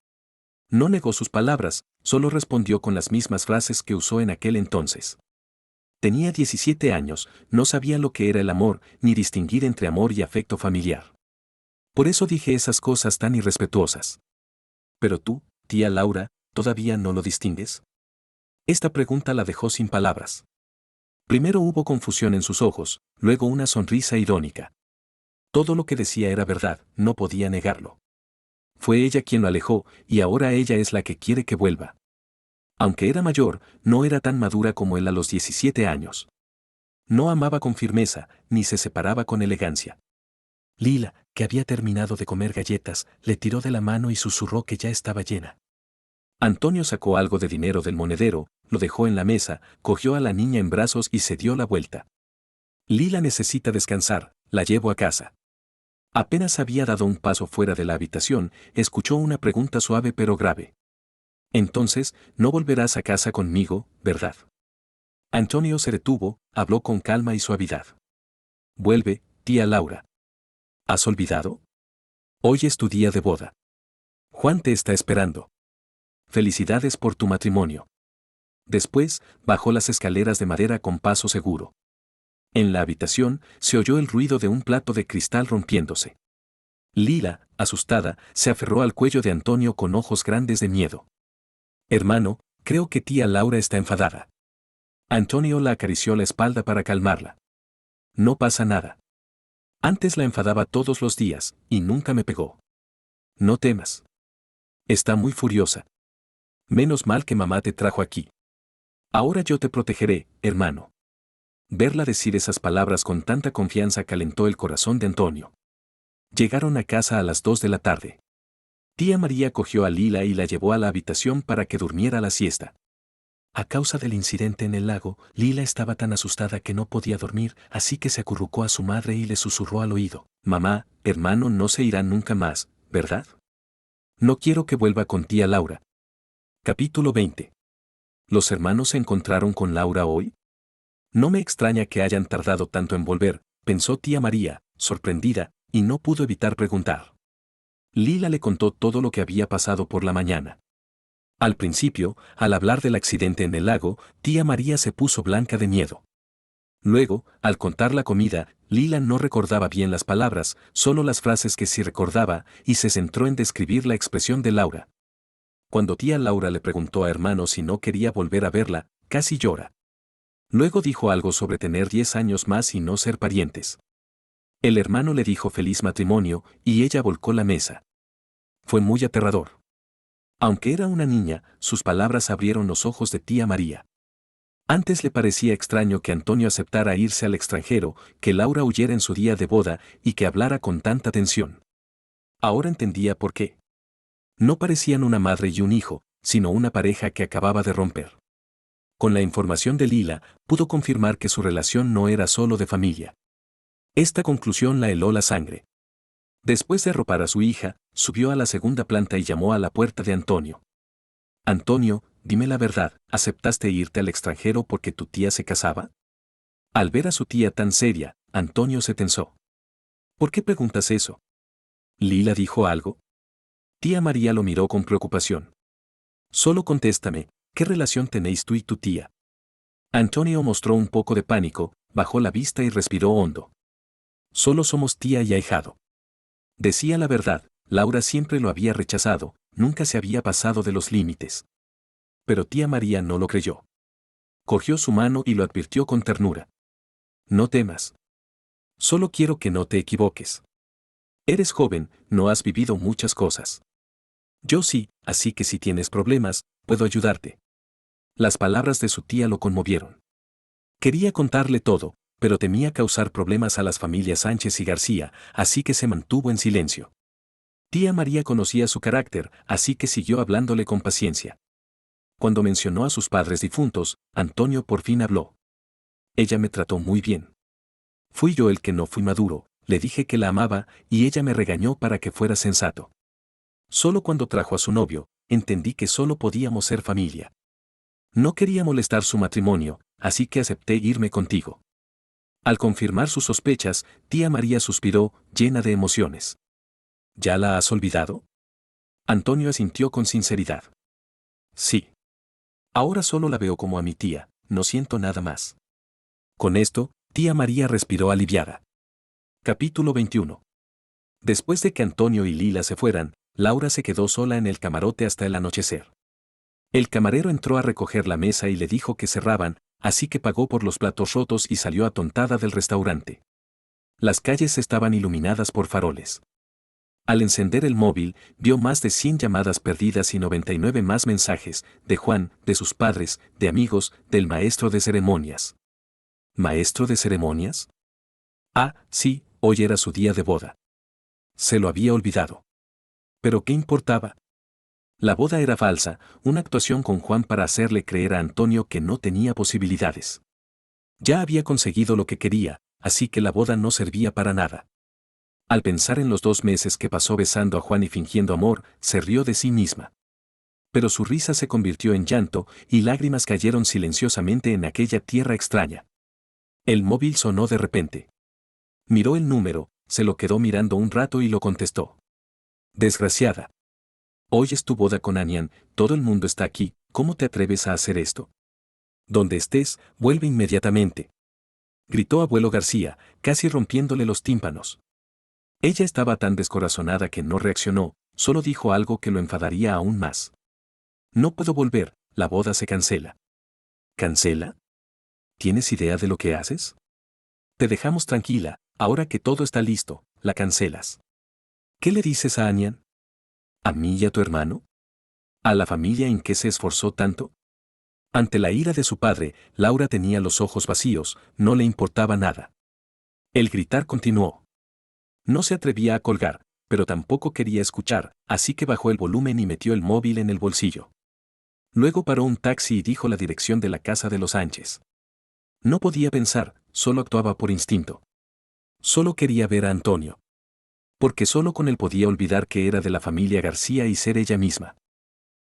No negó sus palabras, solo respondió con las mismas frases que usó en aquel entonces. Tenía 17 años, no sabía lo que era el amor, ni distinguir entre amor y afecto familiar. Por eso dije esas cosas tan irrespetuosas. Pero tú, tía Laura, ¿todavía no lo distingues? Esta pregunta la dejó sin palabras. Primero hubo confusión en sus ojos, luego una sonrisa irónica. Todo lo que decía era verdad, no podía negarlo. Fue ella quien lo alejó, y ahora ella es la que quiere que vuelva. Aunque era mayor, no era tan madura como él a los 17 años. No amaba con firmeza, ni se separaba con elegancia. Lila, que había terminado de comer galletas, le tiró de la mano y susurró que ya estaba llena. Antonio sacó algo de dinero del monedero, lo dejó en la mesa, cogió a la niña en brazos y se dio la vuelta. Lila necesita descansar, la llevo a casa. Apenas había dado un paso fuera de la habitación, escuchó una pregunta suave pero grave. Entonces, no volverás a casa conmigo, ¿verdad? Antonio se detuvo, habló con calma y suavidad. Vuelve, tía Laura. ¿Has olvidado? Hoy es tu día de boda. Juan te está esperando. Felicidades por tu matrimonio. Después, bajó las escaleras de madera con paso seguro. En la habitación, se oyó el ruido de un plato de cristal rompiéndose. Lila, asustada, se aferró al cuello de Antonio con ojos grandes de miedo. Hermano, creo que tía Laura está enfadada. Antonio la acarició la espalda para calmarla. No pasa nada. Antes la enfadaba todos los días, y nunca me pegó. No temas. Está muy furiosa. Menos mal que mamá te trajo aquí. Ahora yo te protegeré, hermano. Verla decir esas palabras con tanta confianza calentó el corazón de Antonio. Llegaron a casa a las 2 de la tarde. Tía María cogió a Lila y la llevó a la habitación para que durmiera la siesta. A causa del incidente en el lago, Lila estaba tan asustada que no podía dormir, así que se acurrucó a su madre y le susurró al oído: «Mamá, hermano no se irán nunca más, ¿verdad? No quiero que vuelva con tía Laura». Capítulo 20. ¿Los hermanos se encontraron con Laura hoy? No me extraña que hayan tardado tanto en volver, pensó tía María, sorprendida, y no pudo evitar preguntar. Lila le contó todo lo que había pasado por la mañana. Al principio, al hablar del accidente en el lago, tía María se puso blanca de miedo. Luego, al contar la comida, Lila no recordaba bien las palabras, solo las frases que sí recordaba, y se centró en describir la expresión de Laura. Cuando tía Laura le preguntó a hermano si no quería volver a verla, casi llora. Luego dijo algo sobre tener 10 años más y no ser parientes. El hermano le dijo feliz matrimonio, y ella volcó la mesa. Fue muy aterrador. Aunque era una niña, sus palabras abrieron los ojos de tía María. Antes le parecía extraño que Antonio aceptara irse al extranjero, que Laura huyera en su día de boda y que hablara con tanta tensión. Ahora entendía por qué. No parecían una madre y un hijo, sino una pareja que acababa de romper. Con la información de Lila, pudo confirmar que su relación no era solo de familia. Esta conclusión la heló la sangre. Después de arropar a su hija, subió a la segunda planta y llamó a la puerta de Antonio. «Antonio, dime la verdad, ¿aceptaste irte al extranjero porque tu tía se casaba?» Al ver a su tía tan seria, Antonio se tensó. «¿Por qué preguntas eso?» ¿Lila dijo algo?» Tía María lo miró con preocupación. «Solo contéstame, ¿qué relación tenéis tú y tu tía?» Antonio mostró un poco de pánico, bajó la vista y respiró hondo. «Solo somos tía y ahijado». Decía la verdad, Laura siempre lo había rechazado, nunca se había pasado de los límites. Pero tía María no lo creyó. Cogió su mano y lo advirtió con ternura. «No temas. Solo quiero que no te equivoques. Eres joven, no has vivido muchas cosas. Yo sí, así que si tienes problemas, puedo ayudarte». Las palabras de su tía lo conmovieron. Quería contarle todo, pero temía causar problemas a las familias Sánchez y García, así que se mantuvo en silencio. Tía María conocía su carácter, así que siguió hablándole con paciencia. Cuando mencionó a sus padres difuntos, Antonio por fin habló. «Ella me trató muy bien. Fui yo el que no fui maduro, le dije que la amaba y ella me regañó para que fuera sensato. Solo cuando trajo a su novio, entendí que solo podíamos ser familia. No quería molestar su matrimonio, así que acepté irme contigo». Al confirmar sus sospechas, tía María suspiró, llena de emociones. «¿Ya la has olvidado?» Antonio asintió con sinceridad. «Sí. Ahora solo la veo como a mi tía, no siento nada más». Con esto, tía María respiró aliviada. Capítulo 21. Después de que Antonio y Lila se fueran, Laura se quedó sola en el camarote hasta el anochecer. El camarero entró a recoger la mesa y le dijo que cerraban, así que pagó por los platos rotos y salió atontada del restaurante. Las calles estaban iluminadas por faroles. Al encender el móvil, vio más de 100 llamadas perdidas y 99 más mensajes, de Juan, de sus padres, de amigos, del maestro de ceremonias. ¿Maestro de ceremonias? Ah, sí, hoy era su día de boda. Se lo había olvidado. ¿Pero qué importaba? La boda era falsa, una actuación con Juan para hacerle creer a Antonio que no tenía posibilidades. Ya había conseguido lo que quería, así que la boda no servía para nada. Al pensar en los 2 meses que pasó besando a Juan y fingiendo amor, se rió de sí misma. Pero su risa se convirtió en llanto y lágrimas cayeron silenciosamente en aquella tierra extraña. El móvil sonó de repente. Miró el número, se lo quedó mirando un rato y lo contestó. «Desgraciada. Hoy es tu boda con Anian, todo el mundo está aquí, ¿cómo te atreves a hacer esto? Donde estés, vuelve inmediatamente», gritó abuelo García, casi rompiéndole los tímpanos. Ella estaba tan descorazonada que no reaccionó, solo dijo algo que lo enfadaría aún más. «No puedo volver, la boda se cancela». ¿Cancela? ¿Tienes idea de lo que haces? Te dejamos tranquila, ahora que todo está listo, la cancelas. ¿Qué le dices a Anian? ¿A mí y a tu hermano? ¿A la familia en que se esforzó tanto? Ante la ira de su padre, Laura tenía los ojos vacíos, no le importaba nada. El gritar continuó. No se atrevía a colgar, pero tampoco quería escuchar, así que bajó el volumen y metió el móvil en el bolsillo. Luego paró un taxi y dijo la dirección de la casa de los Sánchez. No podía pensar, solo actuaba por instinto. Solo quería ver a Antonio. Porque solo con él podía olvidar que era de la familia García y ser ella misma.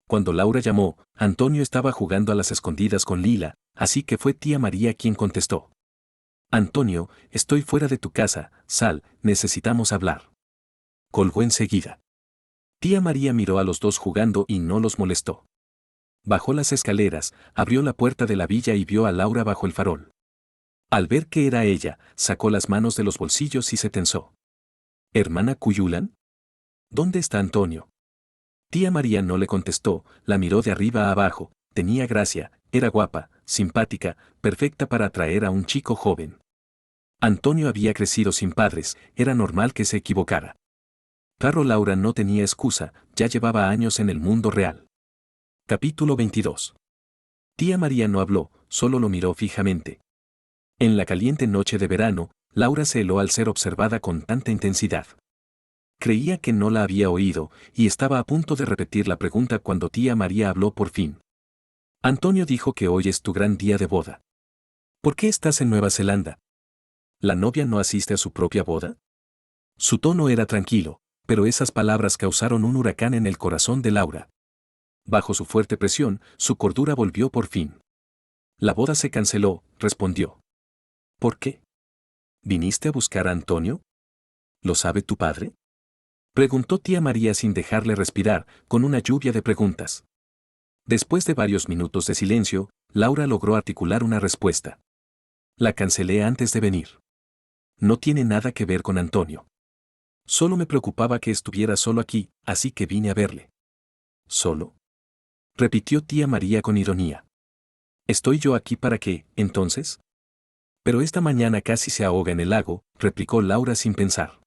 Cuando Laura llamó, Antonio estaba jugando a las escondidas con Lila, así que fue tía María quien contestó. Antonio, estoy fuera de tu casa, sal, necesitamos hablar. Colgó enseguida. Tía María miró a los dos jugando y no los molestó. Bajó las escaleras, abrió la puerta de la villa y vio a Laura bajo el farol. Al ver que era ella, sacó las manos de los bolsillos y se tensó. ¿Hermana Cuyulan? ¿Dónde está Antonio? Tía María no le contestó, la miró de arriba a abajo, tenía gracia, era guapa, simpática, perfecta para atraer a un chico joven. Antonio había crecido sin padres, era normal que se equivocara. Claro, Laura no tenía excusa, ya llevaba años en el mundo real. Capítulo 22. Tía María no habló, solo lo miró fijamente. En la caliente noche de verano, Laura se heló al ser observada con tanta intensidad. Creía que no la había oído, y estaba a punto de repetir la pregunta cuando tía María habló por fin. Antonio dijo que hoy es tu gran día de boda. ¿Por qué estás en Nueva Zelanda? ¿La novia no asiste a su propia boda? Su tono era tranquilo, pero esas palabras causaron un huracán en el corazón de Laura. Bajo su fuerte presión, su cordura volvió por fin. La boda se canceló, respondió. ¿Por qué? ¿Viniste a buscar a Antonio? ¿Lo sabe tu padre? Preguntó tía María sin dejarle respirar, con una lluvia de preguntas. Después de varios minutos de silencio, Laura logró articular una respuesta. La cancelé antes de venir. No tiene nada que ver con Antonio. Solo me preocupaba que estuviera solo aquí, así que vine a verle. ¿Solo? Repitió tía María con ironía. ¿Estoy yo aquí para qué, entonces? Pero esta mañana casi se ahoga en el lago, replicó Laura sin pensar.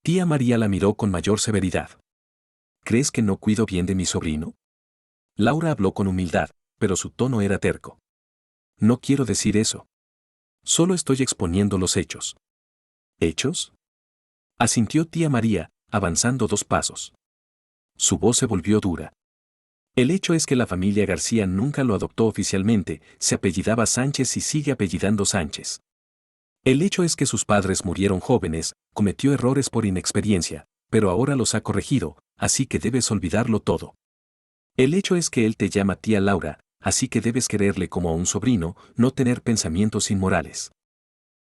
Tía María la miró con mayor severidad. ¿Crees que no cuido bien de mi sobrino? Laura habló con humildad, pero su tono era terco. No quiero decir eso. Solo estoy exponiendo los hechos. ¿Hechos? Asintió tía María, avanzando 2 pasos. Su voz se volvió dura. El hecho es que la familia García nunca lo adoptó oficialmente, se apellidaba Sánchez y sigue apellidando Sánchez. El hecho es que sus padres murieron jóvenes, cometió errores por inexperiencia, pero ahora los ha corregido, así que debes olvidarlo todo. El hecho es que él te llama tía Laura, así que debes quererle como a un sobrino, no tener pensamientos inmorales.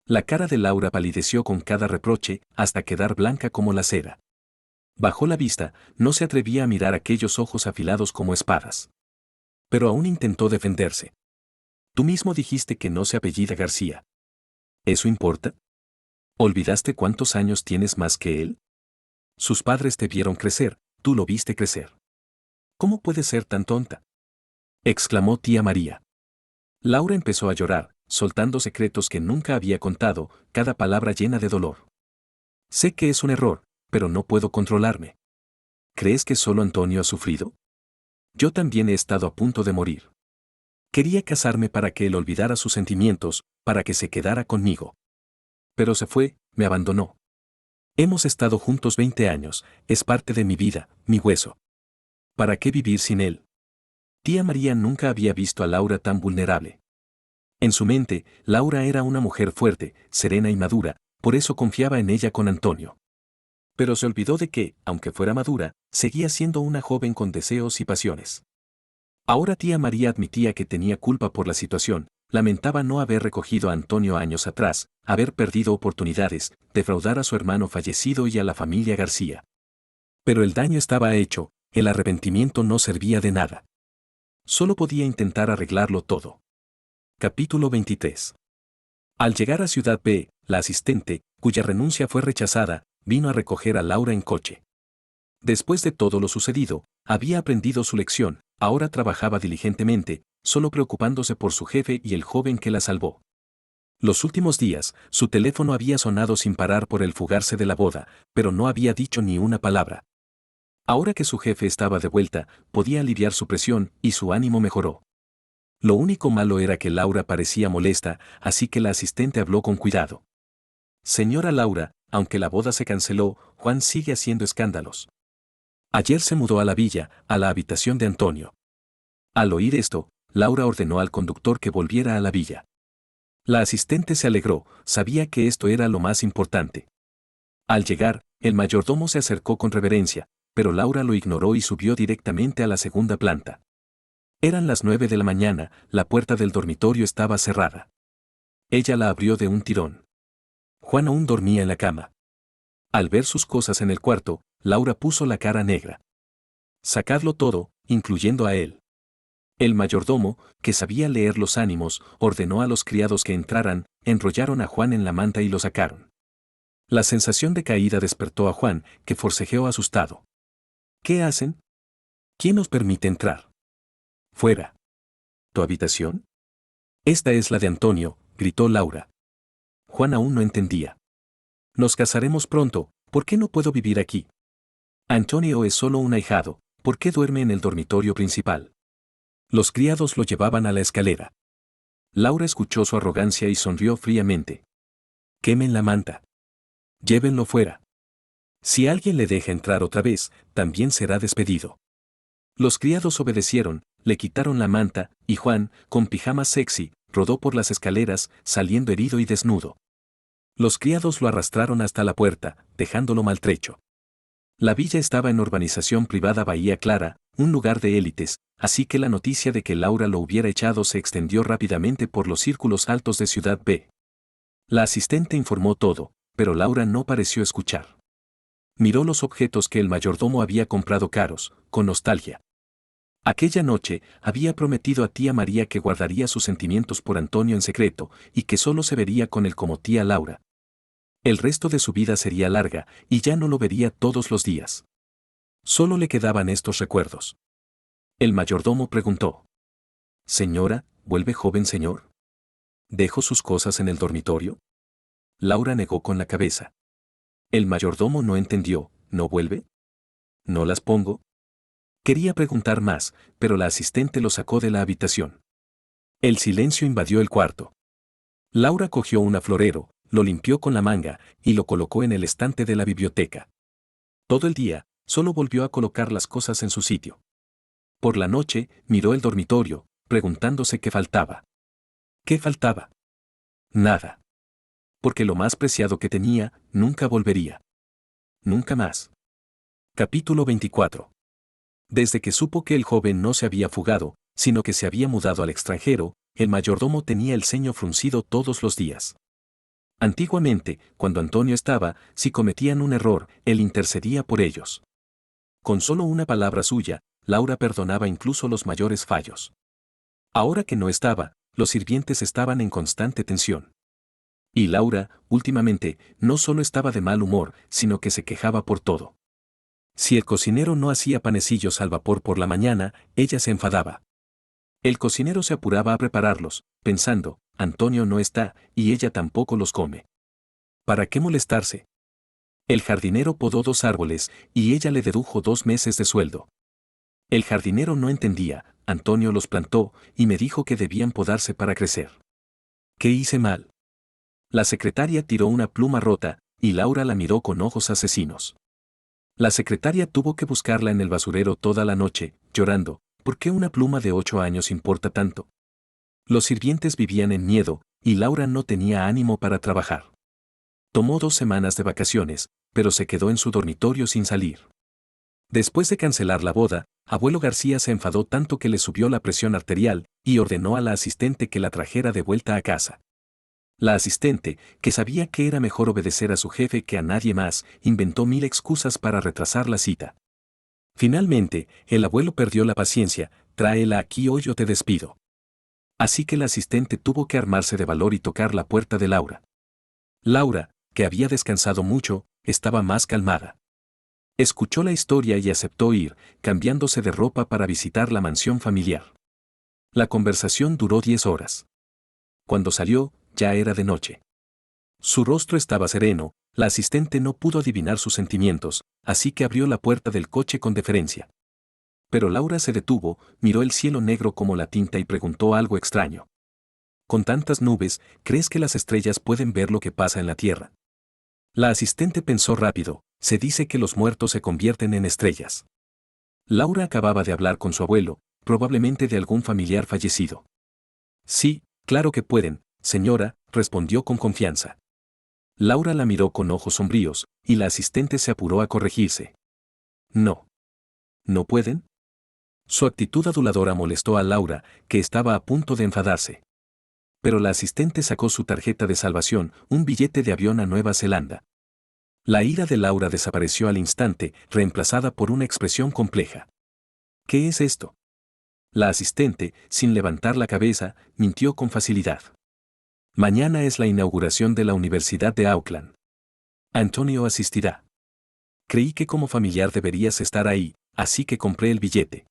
La cara de Laura palideció con cada reproche, hasta quedar blanca como la cera. Bajó la vista, no se atrevía a mirar aquellos ojos afilados como espadas. Pero aún intentó defenderse. Tú mismo dijiste que no se apellida García. ¿Eso importa? ¿Olvidaste cuántos años tienes más que él? Sus padres te vieron crecer, tú lo viste crecer. ¿Cómo puedes ser tan tonta? Exclamó tía María. Laura empezó a llorar, soltando secretos que nunca había contado, cada palabra llena de dolor. Sé que es un error, pero no puedo controlarme. ¿Crees que solo Antonio ha sufrido? Yo también he estado a punto de morir. Quería casarme para que él olvidara sus sentimientos, para que se quedara conmigo. Pero se fue, me abandonó. Hemos estado juntos 20 años, es parte de mi vida, mi hueso. ¿Para qué vivir sin él? Tía María nunca había visto a Laura tan vulnerable. En su mente, Laura era una mujer fuerte, serena y madura, por eso confiaba en ella con Antonio. Pero se olvidó de que, aunque fuera madura, seguía siendo una joven con deseos y pasiones. Ahora tía María admitía que tenía culpa por la situación, lamentaba no haber recogido a Antonio años atrás, haber perdido oportunidades, defraudar a su hermano fallecido y a la familia García. Pero el daño estaba hecho, el arrepentimiento no servía de nada. Solo podía intentar arreglarlo todo. Capítulo 23. Al llegar a Ciudad B, la asistente, cuya renuncia fue rechazada, vino a recoger a Laura en coche. Después de todo lo sucedido, había aprendido su lección, ahora trabajaba diligentemente, solo preocupándose por su jefe y el joven que la salvó. Los últimos días, su teléfono había sonado sin parar por el fugarse de la boda, pero no había dicho ni una palabra. Ahora que su jefe estaba de vuelta, podía aliviar su presión y su ánimo mejoró. Lo único malo era que Laura parecía molesta, así que la asistente habló con cuidado. Señora Laura, aunque la boda se canceló, Juan sigue haciendo escándalos. Ayer se mudó a la villa, a la habitación de Antonio. Al oír esto, Laura ordenó al conductor que volviera a la villa. La asistente se alegró, sabía que esto era lo más importante. Al llegar, el mayordomo se acercó con reverencia, pero Laura lo ignoró y subió directamente a la segunda planta. Eran las 9 de la mañana, la puerta del dormitorio estaba cerrada. Ella la abrió de un tirón. Juan aún dormía en la cama. Al ver sus cosas en el cuarto, Laura puso la cara negra. Sacadlo todo, incluyendo a él. El mayordomo, que sabía leer los ánimos, ordenó a los criados que entraran, enrollaron a Juan en la manta y lo sacaron. La sensación de caída despertó a Juan, que forcejeó asustado. ¿Qué hacen? ¿Quién os permite entrar? Fuera. ¿Tu habitación? Esta es la de Antonio, gritó Laura. Juan aún no entendía. Nos casaremos pronto, ¿por qué no puedo vivir aquí? Antonio es solo un ahijado, ¿por qué duerme en el dormitorio principal? Los criados lo llevaban a la escalera. Laura escuchó su arrogancia y sonrió fríamente. Quemen la manta. Llévenlo fuera. Si alguien le deja entrar otra vez, también será despedido. Los criados obedecieron, le quitaron la manta, y Juan, con pijama sexy, rodó por las escaleras, saliendo herido y desnudo. Los criados lo arrastraron hasta la puerta, dejándolo maltrecho. La villa estaba en urbanización privada Bahía Clara, un lugar de élites, así que la noticia de que Laura lo hubiera echado se extendió rápidamente por los círculos altos de Ciudad B. La asistente informó todo, pero Laura no pareció escuchar. Miró los objetos que el mayordomo había comprado caros, con nostalgia. Aquella noche, había prometido a tía María que guardaría sus sentimientos por Antonio en secreto, y que solo se vería con él como tía Laura. El resto de su vida sería larga, y ya no lo vería todos los días. Solo le quedaban estos recuerdos. El mayordomo preguntó. Señora, ¿vuelve joven señor? ¿Dejo sus cosas en el dormitorio? Laura negó con la cabeza. El mayordomo no entendió, ¿no vuelve? ¿No las pongo? Quería preguntar más, pero la asistente lo sacó de la habitación. El silencio invadió el cuarto. Laura cogió un florero, lo limpió con la manga, y lo colocó en el estante de la biblioteca. Todo el día, solo volvió a colocar las cosas en su sitio. Por la noche, miró el dormitorio, preguntándose qué faltaba. ¿Qué faltaba? Nada. Porque lo más preciado que tenía, nunca volvería. Nunca más. Capítulo 24. Desde que supo que el joven no se había fugado, sino que se había mudado al extranjero, el mayordomo tenía el ceño fruncido todos los días. Antiguamente, cuando Antonio estaba, si cometían un error, él intercedía por ellos. Con solo una palabra suya, Laura perdonaba incluso los mayores fallos. Ahora que no estaba, los sirvientes estaban en constante tensión. Y Laura, últimamente, no solo estaba de mal humor, sino que se quejaba por todo. Si el cocinero no hacía panecillos al vapor por la mañana, ella se enfadaba. El cocinero se apuraba a prepararlos, pensando, Antonio no está, y ella tampoco los come. ¿Para qué molestarse? El jardinero podó 2 árboles, y ella le dedujo 2 meses de sueldo. El jardinero no entendía, Antonio los plantó, y me dijo que debían podarse para crecer. ¿Qué hice mal? La secretaria tiró una pluma rota, y Laura la miró con ojos asesinos. La secretaria tuvo que buscarla en el basurero toda la noche, llorando, ¿por qué una pluma de 8 años importa tanto? Los sirvientes vivían en miedo, y Laura no tenía ánimo para trabajar. Tomó 2 semanas de vacaciones, pero se quedó en su dormitorio sin salir. Después de cancelar la boda, abuelo García se enfadó tanto que le subió la presión arterial, y ordenó a la asistente que la trajera de vuelta a casa. La asistente, que sabía que era mejor obedecer a su jefe que a nadie más, inventó 1000 excusas para retrasar la cita. Finalmente, el abuelo perdió la paciencia, tráela aquí o yo te despido. Así que la asistente tuvo que armarse de valor y tocar la puerta de Laura. Laura, que había descansado mucho, estaba más calmada. Escuchó la historia y aceptó ir, cambiándose de ropa para visitar la mansión familiar. La conversación duró 10 horas. Cuando salió, ya era de noche. Su rostro estaba sereno, la asistente no pudo adivinar sus sentimientos, así que abrió la puerta del coche con deferencia. Pero Laura se detuvo, miró el cielo negro como la tinta y preguntó algo extraño. Con tantas nubes, ¿crees que las estrellas pueden ver lo que pasa en la Tierra? La asistente pensó rápido, se dice que los muertos se convierten en estrellas. Laura acababa de hablar con su abuelo, probablemente de algún familiar fallecido. Sí, claro que pueden, señora, respondió con confianza. Laura la miró con ojos sombríos, y la asistente se apuró a corregirse. No. ¿No pueden? Su actitud aduladora molestó a Laura, que estaba a punto de enfadarse. Pero la asistente sacó su tarjeta de salvación, un billete de avión a Nueva Zelanda. La ira de Laura desapareció al instante, reemplazada por una expresión compleja. ¿Qué es esto? La asistente, sin levantar la cabeza, mintió con facilidad. Mañana es la inauguración de la Universidad de Auckland. Antonio asistirá. Creí que como familiar deberías estar ahí, así que compré el billete.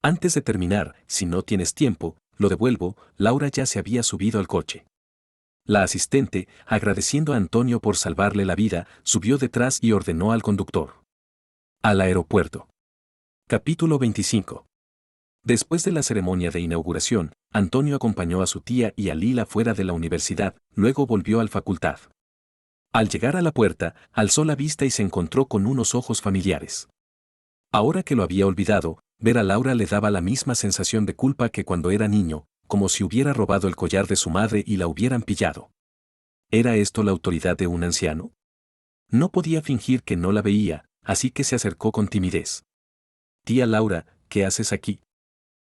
Antes de terminar, si no tienes tiempo, lo devuelvo. Laura ya se había subido al coche. La asistente, agradeciendo a Antonio por salvarle la vida, subió detrás y ordenó al conductor. Al aeropuerto. Capítulo 25. Después de la ceremonia de inauguración, Antonio acompañó a su tía y a Lila fuera de la universidad, luego volvió a la facultad. Al llegar a la puerta, alzó la vista y se encontró con unos ojos familiares. Ahora que lo había olvidado, ver a Laura le daba la misma sensación de culpa que cuando era niño, como si hubiera robado el collar de su madre y la hubieran pillado. ¿Era esto la autoridad de un anciano? No podía fingir que no la veía, así que se acercó con timidez. Tía Laura, ¿qué haces aquí?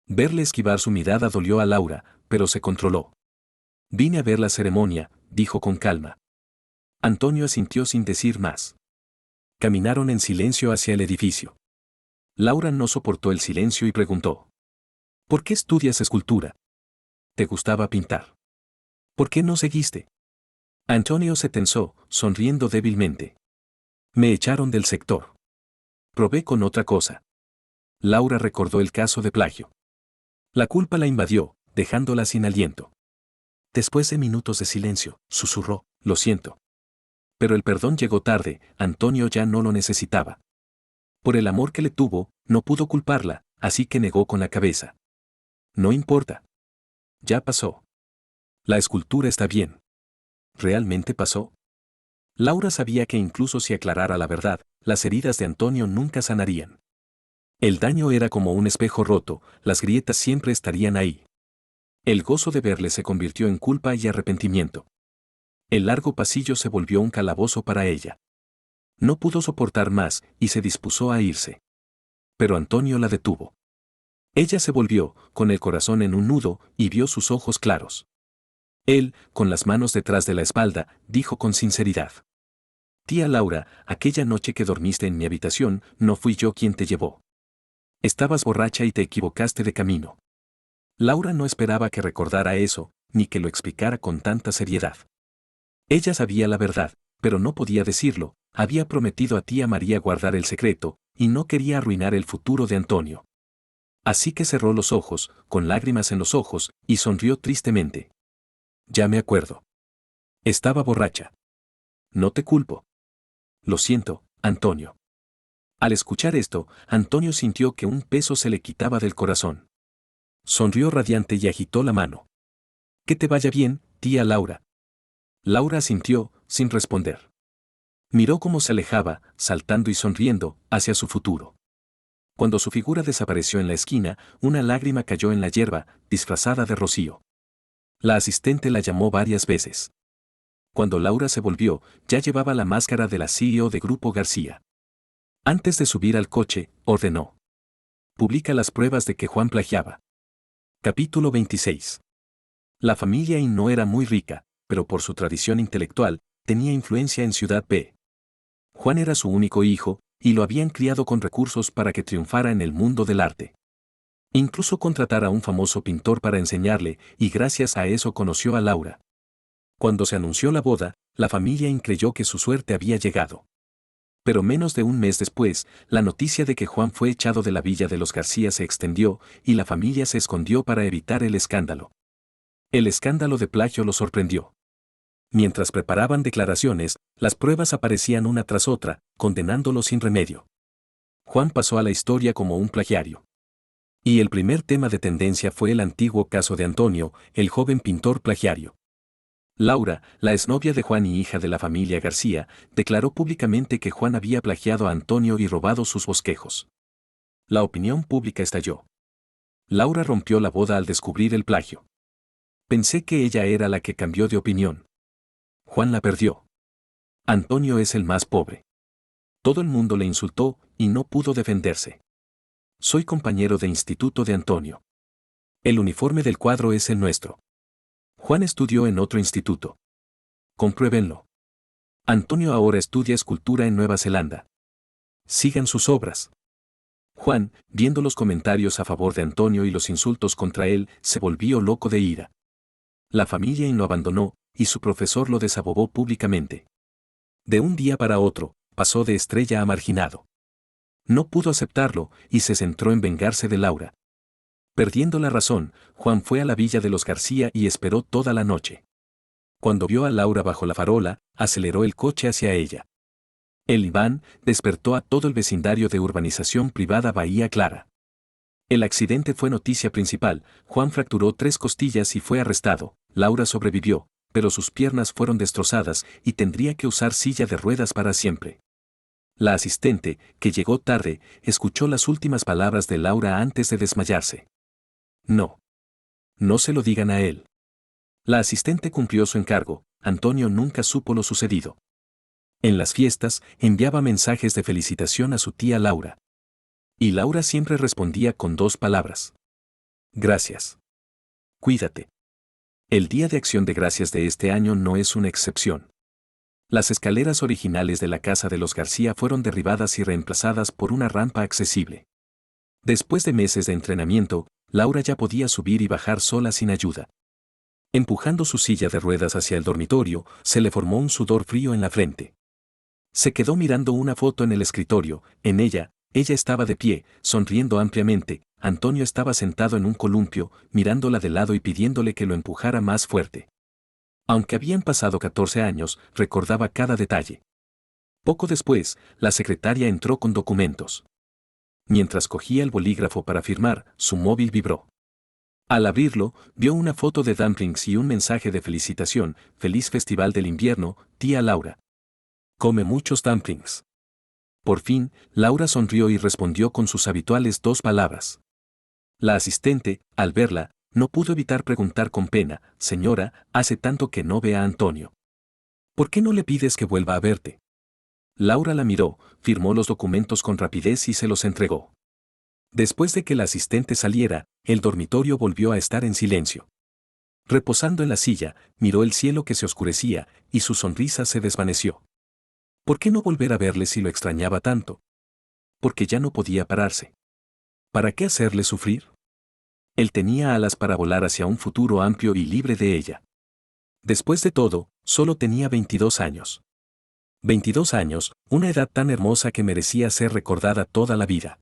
Verle esquivar su mirada dolió a Laura, pero se controló. Vine a ver la ceremonia, dijo con calma. Antonio asintió sin decir más. Caminaron en silencio hacia el edificio. Laura no soportó el silencio y preguntó. ¿Por qué estudias escultura? ¿Te gustaba pintar? ¿Por qué no seguiste? Antonio se tensó, sonriendo débilmente. Me echaron del sector. Probé con otra cosa. Laura recordó el caso de plagio. La culpa la invadió, dejándola sin aliento. Después de minutos de silencio, susurró, lo siento. Pero el perdón llegó tarde, Antonio ya no lo necesitaba. Por el amor que le tuvo, no pudo culparla, así que negó con la cabeza. No importa. Ya pasó. La escultura está bien. ¿Realmente pasó? Laura sabía que incluso si aclarara la verdad, las heridas de Antonio nunca sanarían. El daño era como un espejo roto, las grietas siempre estarían ahí. El gozo de verle se convirtió en culpa y arrepentimiento. El largo pasillo se volvió un calabozo para ella. No pudo soportar más y se dispuso a irse. Pero Antonio la detuvo. Ella se volvió, con el corazón en un nudo, y vio sus ojos claros. Él, con las manos detrás de la espalda, dijo con sinceridad. Tía Laura, aquella noche que dormiste en mi habitación, no fui yo quien te llevó. Estabas borracha y te equivocaste de camino. Laura no esperaba que recordara eso, ni que lo explicara con tanta seriedad. Ella sabía la verdad, pero no podía decirlo, había prometido a tía María guardar el secreto, y no quería arruinar el futuro de Antonio. Así que cerró los ojos, con lágrimas en los ojos, y sonrió tristemente. Ya me acuerdo. Estaba borracha. No te culpo. Lo siento, Antonio. Al escuchar esto, Antonio sintió que un peso se le quitaba del corazón. Sonrió radiante y agitó la mano. Que te vaya bien, tía Laura. Laura asintió, sin responder. Miró cómo se alejaba, saltando y sonriendo, hacia su futuro. Cuando su figura desapareció en la esquina, una lágrima cayó en la hierba, disfrazada de rocío. La asistente la llamó varias veces. Cuando Laura se volvió, ya llevaba la máscara de la CEO de Grupo García. Antes de subir al coche, ordenó. Publica las pruebas de que Juan plagiaba. Capítulo 26. La familia In no era muy rica, pero por su tradición intelectual, tenía influencia en Ciudad B. Juan era su único hijo, y lo habían criado con recursos para que triunfara en el mundo del arte. Incluso contratara a un famoso pintor para enseñarle, y gracias a eso conoció a Laura. Cuando se anunció la boda, la familia In creyó que su suerte había llegado. Pero menos de un mes después, la noticia de que Juan fue echado de la villa de los García se extendió y la familia se escondió para evitar el escándalo. El escándalo de plagio lo sorprendió. Mientras preparaban declaraciones, las pruebas aparecían una tras otra, condenándolo sin remedio. Juan pasó a la historia como un plagiario. Y el primer tema de tendencia fue el antiguo caso de Antonio, el joven pintor plagiario. Laura, la exnovia de Juan y hija de la familia García, declaró públicamente que Juan había plagiado a Antonio y robado sus bosquejos. La opinión pública estalló. Laura rompió la boda al descubrir el plagio. Pensé que ella era la que cambió de opinión. Juan la perdió. Antonio es el más pobre. Todo el mundo le insultó y no pudo defenderse. Soy compañero de instituto de Antonio. El uniforme del cuadro es el nuestro. Juan estudió en otro instituto. Compruébenlo. Antonio ahora estudia escultura en Nueva Zelanda. Sigan sus obras. Juan, viendo los comentarios a favor de Antonio y los insultos contra él, se volvió loco de ira. La familia lo abandonó, y su profesor lo desabogó públicamente. De un día para otro, pasó de estrella a marginado. No pudo aceptarlo, y se centró en vengarse de Laura. Perdiendo la razón, Juan fue a la villa de los García y esperó toda la noche. Cuando vio a Laura bajo la farola, aceleró el coche hacia ella. El Iván despertó a todo el vecindario de urbanización privada Bahía Clara. El accidente fue noticia principal, Juan fracturó 3 costillas y fue arrestado, Laura sobrevivió, pero sus piernas fueron destrozadas y tendría que usar silla de ruedas para siempre. La asistente, que llegó tarde, escuchó las últimas palabras de Laura antes de desmayarse. No. No se lo digan a él. La asistente cumplió su encargo, Antonio nunca supo lo sucedido. En las fiestas, enviaba mensajes de felicitación a su tía Laura. Y Laura siempre respondía con 2 palabras. Gracias. Cuídate. El Día de Acción de Gracias de este año no es una excepción. Las escaleras originales de la casa de los García fueron derribadas y reemplazadas por una rampa accesible. Después de meses de entrenamiento, Laura ya podía subir y bajar sola sin ayuda. Empujando su silla de ruedas hacia el dormitorio, se le formó un sudor frío en la frente. Se quedó mirando una foto en el escritorio, en ella estaba de pie, sonriendo ampliamente, Antonio estaba sentado en un columpio, mirándola de lado y pidiéndole que lo empujara más fuerte. Aunque habían pasado 14 años, recordaba cada detalle. Poco después, la secretaria entró con documentos. Mientras cogía el bolígrafo para firmar, su móvil vibró. Al abrirlo, vio una foto de dumplings y un mensaje de felicitación, feliz festival del invierno, tía Laura. Come muchos dumplings. Por fin, Laura sonrió y respondió con sus habituales 2 palabras. La asistente, al verla, no pudo evitar preguntar con pena, señora, hace tanto que no ve a Antonio. ¿Por qué no le pides que vuelva a verte? Laura la miró, firmó los documentos con rapidez y se los entregó. Después de que la asistente saliera, el dormitorio volvió a estar en silencio. Reposando en la silla, miró el cielo que se oscurecía, y su sonrisa se desvaneció. ¿Por qué no volver a verle si lo extrañaba tanto? Porque ya no podía pararse. ¿Para qué hacerle sufrir? Él tenía alas para volar hacia un futuro amplio y libre de ella. Después de todo, solo tenía 22 años. 22 años, una edad tan hermosa que merecía ser recordada toda la vida.